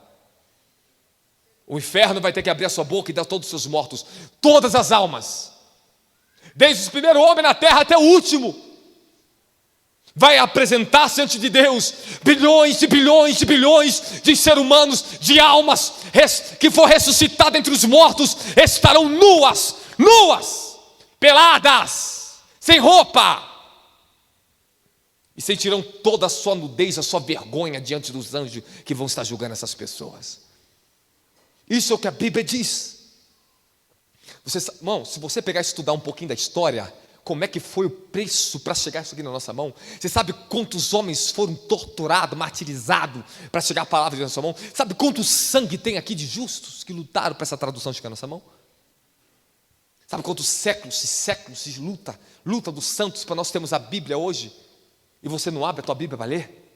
O inferno vai ter que abrir a sua boca e dar todos os seus mortos, todas as almas, desde o primeiro homem na terra até o último, vai apresentar-se diante de Deus. Bilhões e bilhões e bilhões de seres humanos, de almas que for ressuscitada entre os mortos, estarão nuas, peladas, sem roupa, e sentirão toda a sua nudez, a sua vergonha diante dos anjos que vão estar julgando essas pessoas. Isso é o que a Bíblia diz. Irmão, se você pegar e estudar um pouquinho da história, como é que foi o preço para chegar isso aqui na nossa mão? Você sabe quantos homens foram torturados, martirizados para chegar a palavra de nossa mão? Sabe quanto sangue tem aqui de justos que lutaram para essa tradução chegar na nossa mão? Sabe quantos séculos e séculos de luta dos santos para nós termos a Bíblia hoje? E você não abre a tua Bíblia para ler?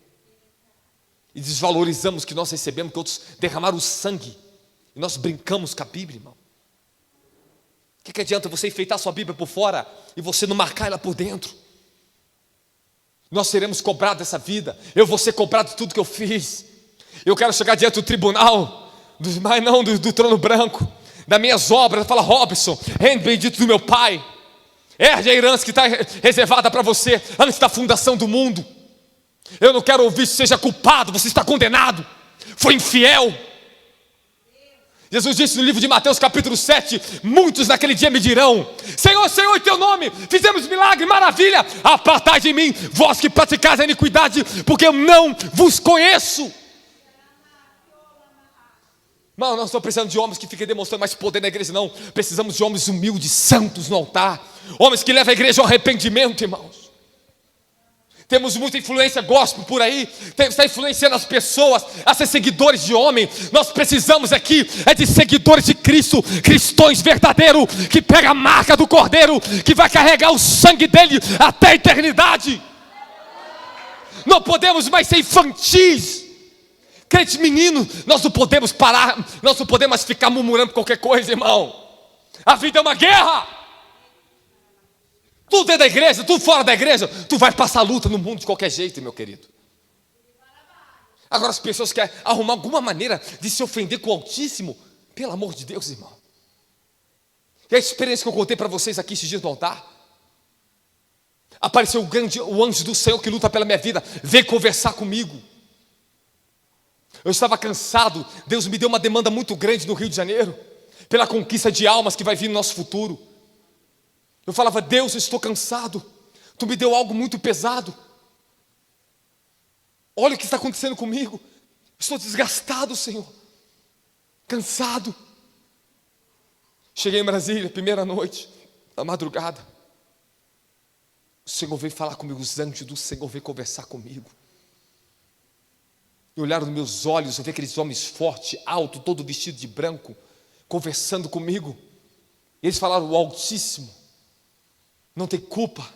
E desvalorizamos o que nós recebemos, que outros derramaram o sangue, e nós brincamos com a Bíblia, irmão. O que adianta você enfeitar a sua Bíblia por fora e você não marcar ela por dentro? Nós seremos cobrados dessa vida. Eu vou ser cobrado de tudo que eu fiz. Eu quero chegar diante do tribunal, mas não do trono branco, das minhas obras. Fala: Robson, reino bendito do meu Pai, herde a herança que está reservada para você antes da fundação do mundo. Eu não quero ouvir: seja culpado, você está condenado, foi infiel. Jesus disse no livro de Mateus capítulo 7, muitos naquele dia me dirão: Senhor, Senhor, em teu nome fizemos milagre, maravilha. Apartai de mim, vós que praticais a iniquidade, porque eu não vos conheço. Não, nós estamos precisando de homens que fiquem demonstrando mais poder na igreja, não. Precisamos de homens humildes, santos no altar, homens que levam a igreja ao arrependimento, irmãos. Temos muita influência gospel por aí, está influenciando as pessoas a ser seguidores de homem. Nós precisamos aqui de seguidores de Cristo, cristãos verdadeiros, que pega a marca do Cordeiro, que vai carregar o sangue dele até a eternidade. Não podemos mais ser infantis, crentes meninos. Nós não podemos parar, nós não podemos mais ficar murmurando qualquer coisa, irmão. A vida é uma guerra. Tudo dentro da igreja, tudo fora da igreja, tu vai passar luta no mundo de qualquer jeito, meu querido. Agora as pessoas querem arrumar alguma maneira de se ofender com o Altíssimo. Pelo amor de Deus, irmão. E a experiência que eu contei para vocês aqui esses dias no altar, apareceu o anjo do Senhor que luta pela minha vida, veio conversar comigo. Eu estava cansado, Deus me deu uma demanda muito grande no Rio de Janeiro, pela conquista de almas que vai vir no nosso futuro. Eu falava: Deus, eu estou cansado, tu me deu algo muito pesado, olha o que está acontecendo comigo, estou desgastado, Senhor, cansado. Cheguei em Brasília, primeira noite, na madrugada, o Senhor veio falar comigo, os anjos do Senhor veio conversar comigo, e olharam nos meus olhos, eu vi aqueles homens fortes, altos, todo vestido de branco, conversando comigo. E eles falaram: o Altíssimo não tem culpa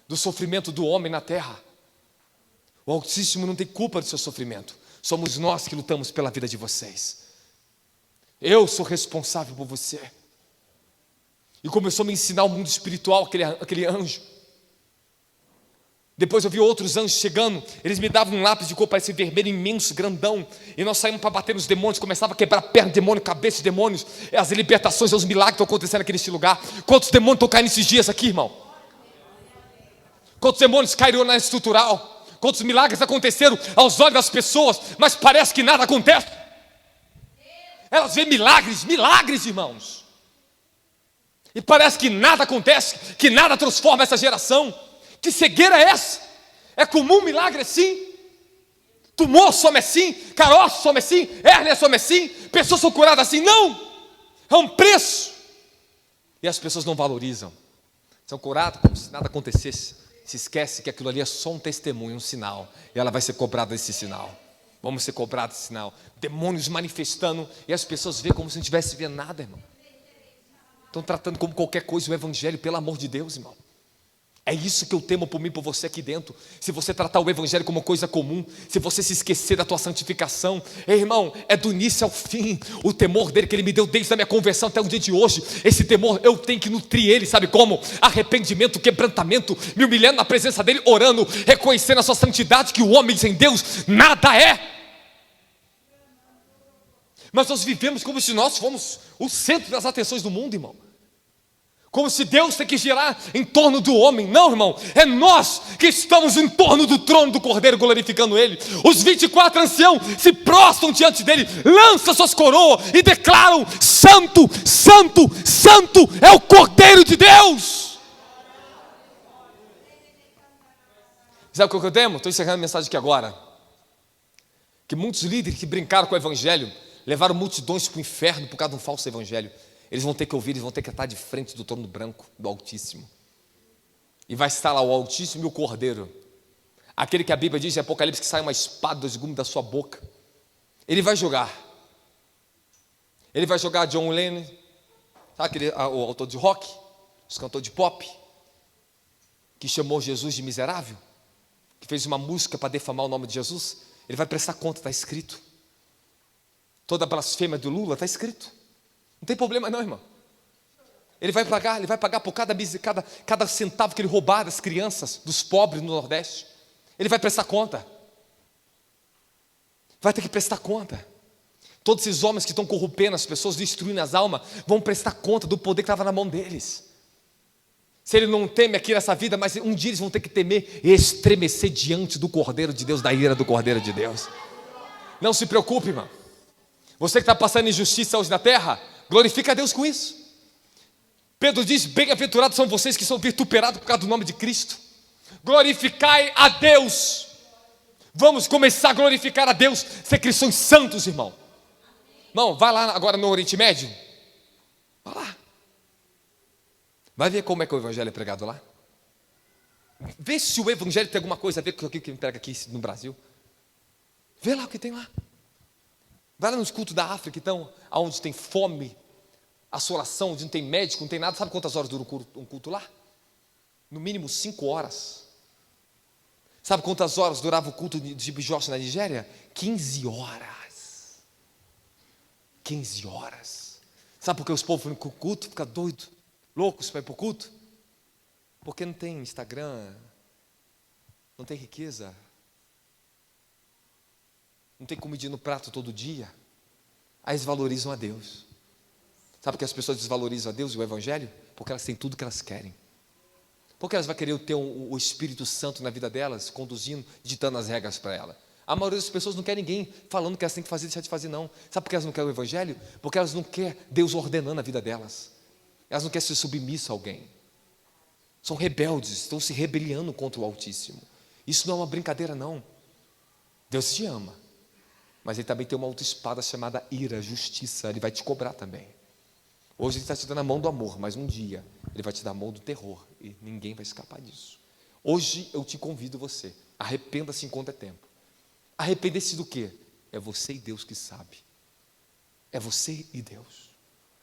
do sofrimento do homem na terra. O Altíssimo não tem culpa do seu sofrimento. Somos nós que lutamos pela vida de vocês. Eu sou responsável por você. E começou a me ensinar o mundo espiritual, aquele anjo. Depois eu vi outros anjos chegando. Eles me davam um lápis de cor, parecia vermelho, imenso, grandão. E nós saímos para bater nos demônios. Começava a quebrar perna de demônio, cabeça de demônios. As libertações, os milagres que estão acontecendo aqui nesse lugar. Quantos demônios estão caindo nesses dias aqui, irmão? Quantos demônios caíram na estrutural? Quantos milagres aconteceram aos olhos das pessoas, mas parece que nada acontece. Elas veem milagres, irmãos, e parece que nada acontece, que nada transforma essa geração. Que cegueira é essa? É comum milagre assim? Tumor some assim? Caroço some assim? Hérnia some assim? Pessoas são curadas assim? Não! É um preço. E as pessoas não valorizam. São curadas como se nada acontecesse. Se esquece que aquilo ali é só um testemunho, um sinal. E ela vai ser cobrada desse sinal. Vamos ser cobrados desse sinal. Demônios manifestando. E as pessoas veem como se não estivesse vendo nada, irmão. Estão tratando como qualquer coisa o evangelho, pelo amor de Deus, irmão. É isso que eu temo por mim, por você aqui dentro. Se você tratar o evangelho como coisa comum, se você se esquecer da tua santificação, irmão, é do início ao fim, o temor dele que ele me deu desde a minha conversão até o dia de hoje. Esse temor, eu tenho que nutrir ele, sabe como? Arrependimento, quebrantamento, me humilhando na presença dele, orando, reconhecendo a sua santidade, que o homem sem Deus nada é. Mas nós vivemos como se nós fôssemos o centro das atenções do mundo, irmão. Como se Deus tem que girar em torno do homem. Não, irmão, é nós que estamos em torno do trono do Cordeiro, glorificando Ele. Os 24 anciãos se prostram diante dele, lançam suas coroas e declaram: Santo, Santo, Santo é o Cordeiro de Deus. Sabe o que eu temo? Estou encerrando a mensagem aqui agora. Que muitos líderes que brincaram com o evangelho levaram multidões para o inferno por causa de um falso evangelho. Eles vão ter que ouvir, eles vão ter que estar de frente do trono branco do Altíssimo. E vai estar lá o Altíssimo e o Cordeiro. Aquele que a Bíblia diz em Apocalipse que sai uma espada dos gumes da sua boca. Ele vai jogar. Ele vai jogar John Lennon, sabe o autor de rock, os cantores de pop, que chamou Jesus de miserável, que fez uma música para defamar o nome de Jesus. Ele vai prestar conta, está escrito. Toda a blasfêmia do Lula está escrito. Não tem problema não, irmão. Ele vai pagar por cada centavo que ele roubar das crianças, dos pobres no Nordeste. Ele vai prestar conta. Vai ter que prestar conta. Todos esses homens que estão corrompendo as pessoas, destruindo as almas, vão prestar conta do poder que estava na mão deles. Se ele não teme aqui nessa vida, mas um dia eles vão ter que temer e estremecer diante do Cordeiro de Deus, da ira do Cordeiro de Deus. Não se preocupe, irmão. Você que está passando injustiça hoje na terra, glorifica a Deus com isso. Pedro diz: bem-aventurados são vocês que são vituperados por causa do nome de Cristo. Glorificai a Deus. Vamos começar a glorificar a Deus, ser cristãos santos, irmão. Irmão, vai lá agora no Oriente Médio. Vai lá. Vai ver como é que o evangelho é pregado lá. Vê se o evangelho tem alguma coisa a ver com aquilo que me prega aqui no Brasil. Vê lá o que tem lá. Vai lá nos cultos da África, então, onde tem fome, assolação, onde não tem médico, não tem nada. Sabe quantas horas dura um culto lá? No mínimo 5 horas. Sabe quantas horas durava o culto de Bijosh na Nigéria? 15 horas. 15 horas. Sabe por que os povos vão para o culto? Ficam doidos, loucos para ir para o culto? Porque não tem Instagram, não tem riqueza, não tem comida no prato todo dia. Aí eles valorizam a Deus. Sabe por que as pessoas desvalorizam a Deus e o Evangelho? Porque elas têm tudo que elas querem. Porque elas vão querer ter o Espírito Santo na vida delas, conduzindo, ditando as regras para ela. A maioria das pessoas não quer ninguém falando que elas têm que fazer e deixar de fazer, não. Sabe por que elas não querem o Evangelho? Porque elas não querem Deus ordenando a vida delas. Elas não querem ser submissas a alguém. São rebeldes, estão se rebeliando contra o Altíssimo. Isso não é uma brincadeira, não. Deus te ama, mas Ele também tem uma outra espada chamada ira, justiça. Ele vai te cobrar também. Hoje Ele está te dando a mão do amor, mas um dia Ele vai te dar a mão do terror, e ninguém vai escapar disso. Hoje eu te convido você, arrependa-se enquanto é tempo. Arrepender-se do quê? É você e Deus que sabe. É você e Deus.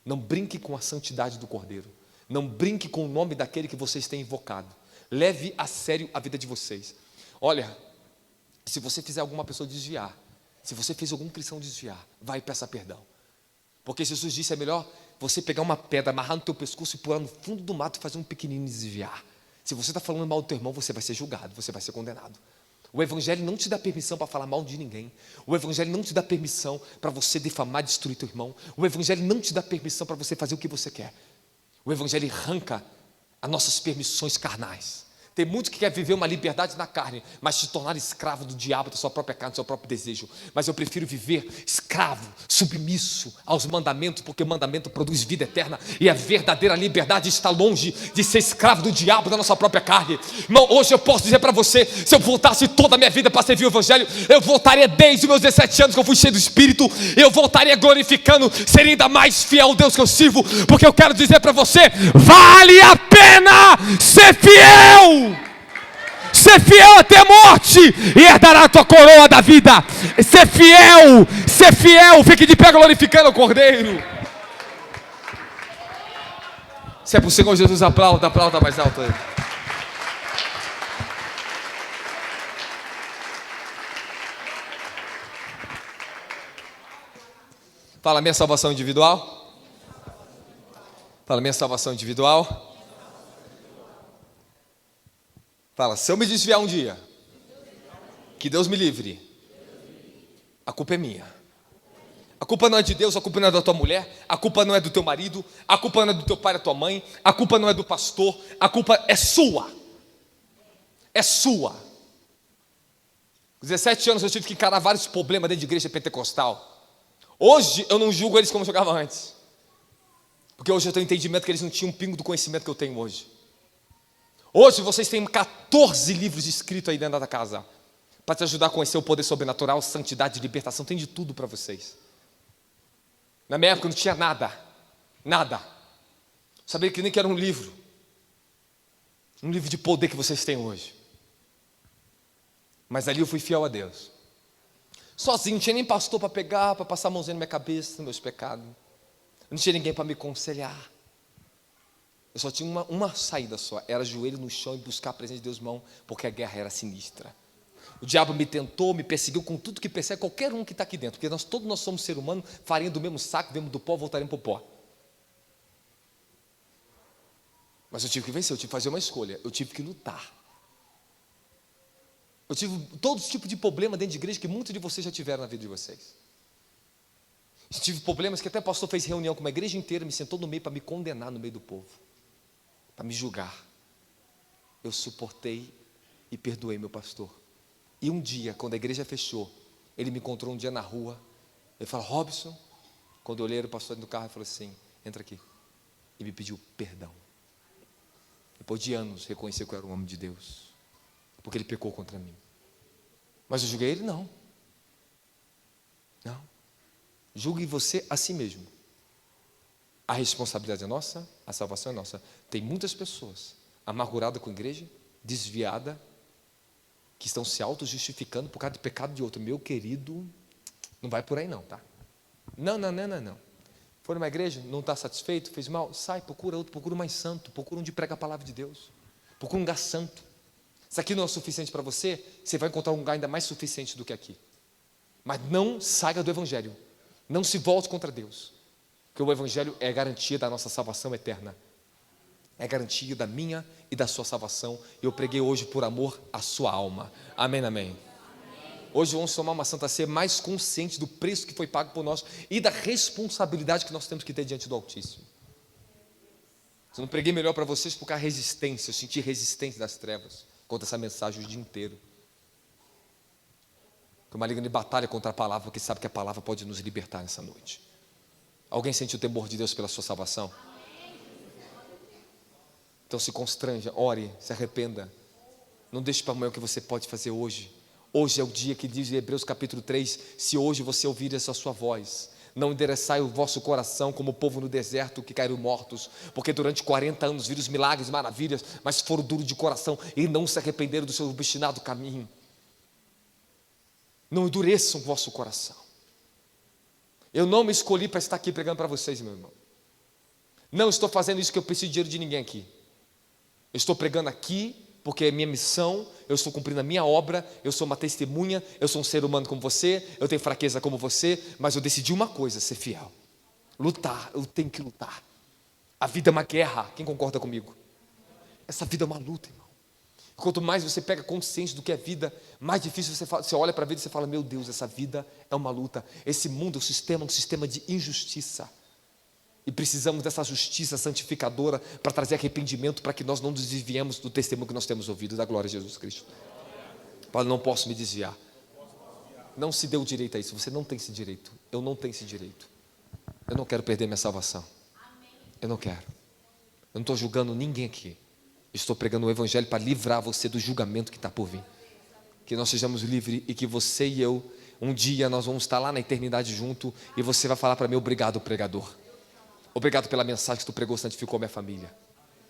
Não brinque com a santidade do Cordeiro. Não brinque com o nome daquele que vocês têm invocado. Leve a sério a vida de vocês. Olha, se você fizer alguma pessoa desviar, se você fez algum cristão desviar, vai e peça perdão. Porque Jesus disse: é melhor você pegar uma pedra, amarrar no teu pescoço e pular no fundo do mato e fazer um pequenino desviar. Se você está falando mal do teu irmão, você vai ser julgado, você vai ser condenado. O Evangelho não te dá permissão para falar mal de ninguém. O Evangelho não te dá permissão para você difamar, destruir teu irmão. O Evangelho não te dá permissão para você fazer o que você quer. O Evangelho arranca as nossas permissões carnais. Tem muitos que querem viver uma liberdade na carne, mas se tornar escravo do diabo, da sua própria carne, do seu próprio desejo. Mas eu prefiro viver escravo, submisso aos mandamentos, porque o mandamento produz vida eterna, e a verdadeira liberdade está longe de ser escravo do diabo, da nossa própria carne. Irmão, hoje eu posso dizer para você, se eu voltasse toda a minha vida para servir o Evangelho, eu voltaria desde os meus 17 anos que eu fui cheio do Espírito, eu voltaria glorificando, seria ainda mais fiel ao Deus que eu sirvo, porque eu quero dizer para você, vale a pena ser fiel! Ser fiel até a morte e herdará a tua coroa da vida. Ser fiel, fique de pé glorificando o Cordeiro. Se é para o Senhor Jesus, aplauda mais alto aí. Fala, minha salvação individual. Fala, minha salvação individual. Fala, se eu me desviar um dia, que Deus me livre, a culpa é minha. A culpa não é de Deus, a culpa não é da tua mulher, a culpa não é do teu marido, a culpa não é do teu pai e da tua mãe, a culpa não é do pastor, a culpa é sua. É sua. Com 17 anos eu tive que encarar vários problemas dentro de igreja pentecostal. Hoje eu não julgo eles como eu julgava antes. Porque hoje eu tenho entendimento que eles não tinham um pingo do conhecimento que eu tenho hoje. Hoje vocês têm 14 livros escritos aí dentro da casa, para te ajudar a conhecer o poder sobrenatural, santidade, libertação, tem de tudo para vocês. Na minha época não tinha nada. Sabia que nem que era um livro de poder que vocês têm hoje. Mas ali eu fui fiel a Deus. Sozinho, não tinha nem pastor para pegar, para passar a mãozinha na minha cabeça, nos meus pecados. Não tinha ninguém para me aconselhar. Eu só tinha uma saída só, era joelho no chão e buscar a presença de Deus, irmão, porque a guerra era sinistra. O diabo me tentou, me perseguiu com tudo que persegue qualquer um que está aqui dentro, porque todos nós somos ser humano, farinha do mesmo saco, viemos do pó, voltaremos para o pó. Mas eu tive que vencer, eu tive que fazer uma escolha, eu tive que lutar. Eu tive todos os tipos de problema dentro de igreja que muitos de vocês já tiveram na vida de vocês. Eu tive problemas que até o pastor fez reunião com uma igreja inteira, me sentou no meio para me condenar no meio do povo, para me julgar. Eu suportei e perdoei meu pastor. E um dia, quando a igreja fechou, ele me encontrou um dia na rua. Ele falou, Robson, quando eu olhei, o pastor no carro, ele falou assim, entra aqui. E me pediu perdão. Depois de anos, reconheceu que eu era um homem de Deus, porque ele pecou contra mim. Mas eu julguei ele? Não. Julgue você a si mesmo. A responsabilidade é nossa, a salvação é nossa. Tem muitas pessoas amarguradas com a igreja, desviadas, que estão se auto-justificando por causa do pecado de outro. Meu querido, não vai por aí não, tá? Não. Foi numa igreja, não está satisfeito, fez mal, sai, procura outro, procura um mais santo, procura onde prega a palavra de Deus, procura um lugar santo. Se aqui não é o suficiente para você, você vai encontrar um lugar ainda mais suficiente do que aqui. Mas não saia do evangelho, não se volte contra Deus, porque o evangelho é a garantia da nossa salvação eterna. É garantia da minha e da sua salvação. E eu preguei hoje por amor à sua alma. Amém. Hoje vamos tomar uma santa ceia mais consciente do preço que foi pago por nós e da responsabilidade que nós temos que ter diante do Altíssimo. Eu não preguei melhor para vocês por causa da resistência. Eu senti resistência das trevas contra essa mensagem o dia inteiro. Foi uma liga de batalha contra a palavra, porque sabe que a palavra pode nos libertar nessa noite. Alguém sente o temor de Deus pela sua salvação? Então se constranja, ore, se arrependa. Não deixe para amanhã o que você pode fazer hoje. Hoje é o dia que diz em Hebreus capítulo 3, se hoje você ouvir essa sua voz, não endereçai o vosso coração como o povo no deserto que caíram mortos, porque durante 40 anos viram os milagres, maravilhas, mas foram duros de coração e não se arrependeram do seu obstinado caminho. Não endureçam o vosso coração. Eu não me escolhi para estar aqui pregando para vocês, meu irmão. Não estou fazendo isso porque eu preciso de dinheiro de ninguém aqui. Eu estou pregando aqui porque é minha missão, eu estou cumprindo a minha obra, eu sou uma testemunha, eu sou um ser humano como você, eu tenho fraqueza como você, mas eu decidi uma coisa, ser fiel. Lutar, eu tenho que lutar. A vida é uma guerra, quem concorda comigo? Essa vida é uma luta, irmão. Quanto mais você pega consciência do que é vida, mais difícil você olha para a vida e você fala, meu Deus, essa vida é uma luta. Esse mundo, o sistema é um sistema de injustiça. E precisamos dessa justiça santificadora para trazer arrependimento, para que nós não nos desviemos do testemunho que nós temos ouvido, da glória de Jesus Cristo. Paulo, não posso me desviar. Não se dê o direito a isso, você não tem esse direito. Eu não tenho esse direito. Eu não quero perder minha salvação. Eu não quero. Eu não estou julgando ninguém aqui. Estou pregando o evangelho para livrar você do julgamento que está por vir. Que nós sejamos livres e que você e eu, um dia nós vamos estar lá na eternidade junto e você vai falar para mim, obrigado, pregador. Obrigado pela mensagem que tu pregou, santificou minha família.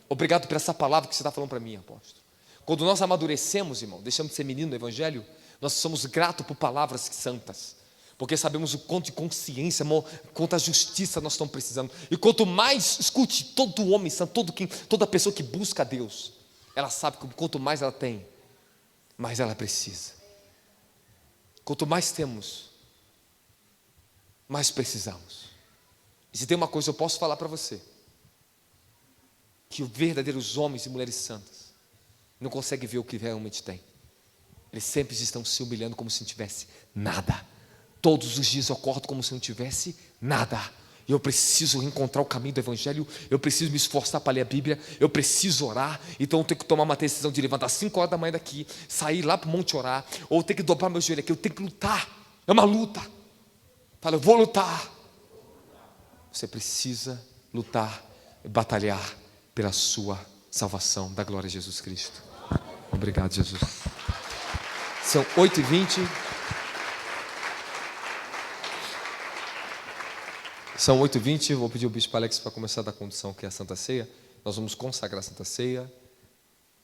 Obrigado por essa palavra que você está falando para mim, apóstolo. Quando nós amadurecemos, irmão, deixamos de ser menino no evangelho, nós somos gratos por palavras santas. porque sabemos o quanto de consciência, quanto a justiça nós estamos precisando. E quanto mais, escute, todo homem santo, toda pessoa que busca a Deus, ela sabe que quanto mais ela tem, mais ela precisa. Quanto mais temos, mais precisamos. E se tem uma coisa eu posso falar para você, que os verdadeiros homens e mulheres santas não conseguem ver o que realmente tem. Eles sempre estão se humilhando como se não tivesse nada. Todos os dias eu acordo como se não tivesse nada. Eu preciso encontrar o caminho do Evangelho. Eu preciso me esforçar para ler a Bíblia. Eu preciso orar. Então eu tenho que tomar uma decisão de levantar 5 horas da manhã daqui, sair lá para o monte orar, ou ter que dobrar meu joelho aqui. Eu tenho que lutar. É uma luta. Fala, eu vou lutar. Você precisa lutar e batalhar pela sua salvação, da glória a Jesus Cristo. Obrigado, Jesus. São 8h20. São 8h20, vou pedir o Bispo Alex para começar a dar condução, que é a Santa Ceia. Nós vamos consagrar a Santa Ceia.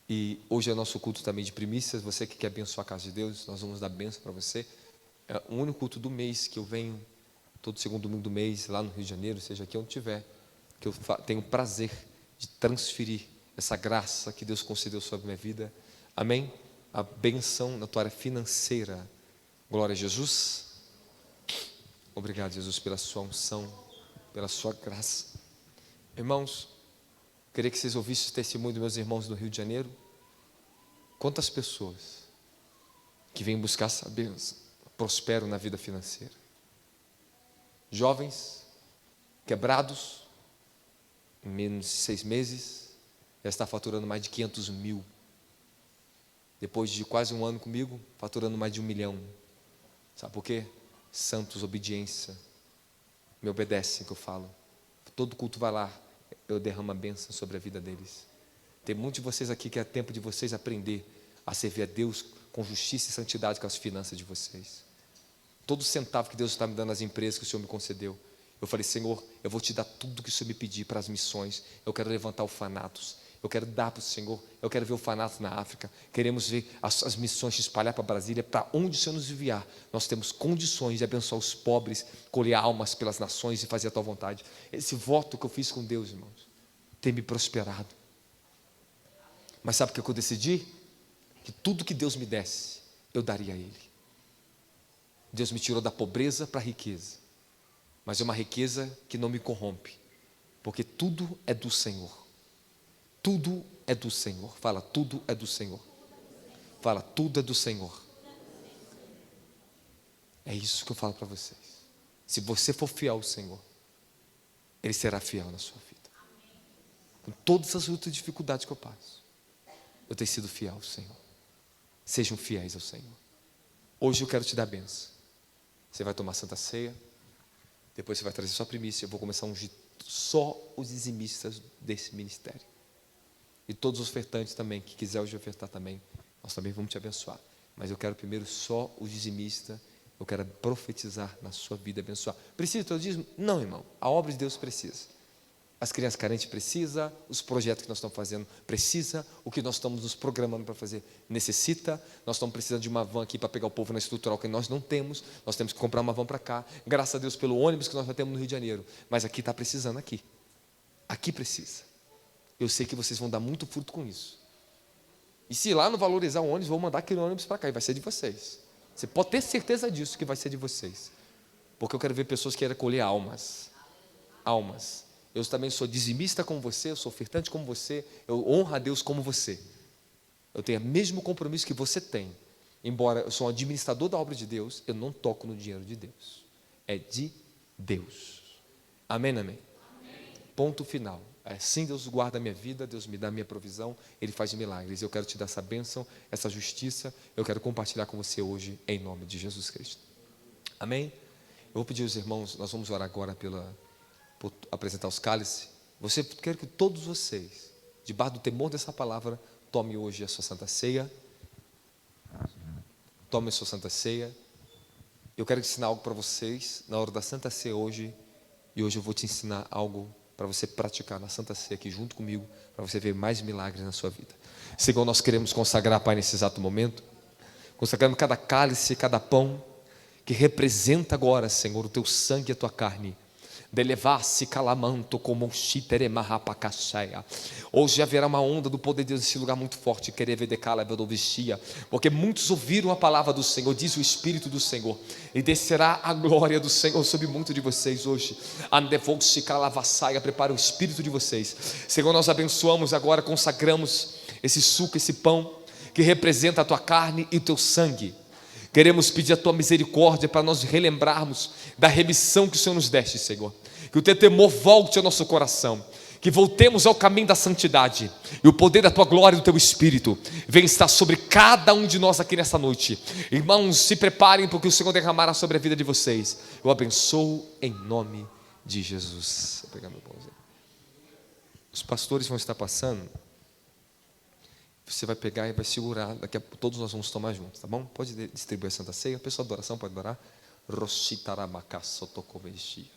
E hoje é nosso culto também de primícias. Você que quer abençoar a casa de Deus, nós vamos dar bênção para você. É o único culto do mês que eu venho, todo segundo domingo do mês, lá no Rio de Janeiro, seja aqui onde estiver, que eu tenho o prazer de transferir essa graça que Deus concedeu sobre a minha vida. Amém? A benção na tua área financeira. Glória a Jesus. Obrigado, Jesus, pela sua unção, pela sua graça. Irmãos, queria que vocês ouvissem o testemunho dos meus irmãos do Rio de Janeiro. Quantas pessoas que vêm buscar essa bênção prosperam na vida financeira. Jovens, quebrados, em menos de 6 meses, já está faturando mais de 500 mil. Depois de quase 1 ano comigo, faturando mais de 1 milhão. Sabe por quê? Santos, obediência. Me obedecem, que eu falo. Todo culto vai lá, eu derramo a bênção sobre a vida deles. Tem muitos de vocês aqui que é tempo de vocês aprender a servir a Deus com justiça e santidade com as finanças de vocês. Todo centavo que Deus está me dando nas empresas que o Senhor me concedeu, eu falei, Senhor, eu vou te dar tudo que o Senhor me pedir para as missões. Eu quero levantar orfanatos, eu quero dar para o Senhor, eu quero ver orfanatos na África, queremos ver as missões se espalhar para Brasília, para onde o Senhor nos enviar. Nós temos condições de abençoar os pobres, colher almas pelas nações e fazer a tua vontade. Esse voto que eu fiz com Deus, irmãos, tem me prosperado. Mas sabe o que eu decidi? Que tudo que Deus me desse, eu daria a Ele. Deus me tirou da pobreza para a riqueza, mas é uma riqueza que não me corrompe, porque tudo é do Senhor. Tudo é do Senhor. Fala, tudo é do Senhor. Fala, tudo é do Senhor. É isso que eu falo para vocês. Se você for fiel ao Senhor, Ele será fiel na sua vida. Com todas as lutas e dificuldades que eu passo, eu tenho sido fiel ao Senhor. Sejam fiéis ao Senhor. Hoje eu quero te dar a benção. Você vai tomar Santa Ceia, depois você vai trazer sua primícia. Eu vou começar a ungir só os dizimistas desse ministério. E todos os ofertantes também, que quiser hoje ofertar também, nós também vamos te abençoar. Mas eu quero primeiro só os dizimistas. Eu quero profetizar na sua vida, abençoar. Precisa do teu dízimo? Não, irmão. A obra de Deus precisa. As crianças carentes precisam, os projetos que nós estamos fazendo precisa, o que nós estamos nos programando para fazer necessita. Nós estamos precisando de uma van aqui para pegar o povo na estrutural que nós não temos. Nós temos que comprar uma van para cá. Graças a Deus pelo ônibus que nós já temos no Rio de Janeiro. Mas aqui está precisando, aqui. Aqui precisa. Eu sei que vocês vão dar muito fruto com isso. E se lá não valorizar o ônibus, vou mandar aquele ônibus para cá e vai ser de vocês. Você pode ter certeza disso, que vai ser de vocês. Porque eu quero ver pessoas que querem colher almas. Almas. Eu também sou dizimista como você, eu sou ofertante como você, eu honro a Deus como você. Eu tenho o mesmo compromisso que você tem. Embora eu sou um administrador da obra de Deus, eu não toco no dinheiro de Deus. É de Deus. Amém, amém? Ponto final. Assim Deus guarda a minha vida, Deus me dá a minha provisão, Ele faz milagres. Eu quero te dar essa bênção, essa justiça, eu quero compartilhar com você hoje, em nome de Jesus Cristo. Amém? Eu vou pedir aos irmãos, nós vamos orar agora por apresentar os cálices. Quero que todos vocês, debaixo do temor dessa palavra, tome hoje a sua Santa Ceia. Tome a sua Santa Ceia. Eu quero ensinar algo para vocês na hora da Santa Ceia hoje. E hoje eu vou te ensinar algo para você praticar na Santa Ceia aqui junto comigo, para você ver mais milagres na sua vida. Senhor, nós queremos consagrar, Pai, nesse exato momento, consagrando cada cálice, cada pão, que representa agora, Senhor, o teu sangue e a tua carne. Delevar-se calamanto como xiteremahapacaxaia. Hoje haverá uma onda do poder de Deus nesse lugar muito forte, porque muitos ouviram a palavra do Senhor, diz o Espírito do Senhor, e descerá a glória do Senhor sobre muito de vocês hoje. Andevou-se calavassaia, prepara o Espírito de vocês. Senhor, nós abençoamos agora, consagramos esse suco, esse pão, que representa a tua carne e o teu sangue. Queremos pedir a tua misericórdia para nós relembrarmos da remissão que o Senhor nos deste, Senhor. Que o teu temor volte ao nosso coração, que voltemos ao caminho da santidade, e o poder da tua glória e do teu Espírito venha estar sobre cada um de nós aqui nessa noite. Irmãos, se preparem, porque o Senhor derramará sobre a vida de vocês. Eu abençoo em nome de Jesus. Vou pegar meu pãozinho. Os pastores vão estar passando. Você vai pegar e vai segurar. Daqui a pouco todos nós vamos tomar juntos, tá bom? Pode distribuir a Santa Ceia. A pessoa da oração pode orar. Roshitaramakasotokoveshia.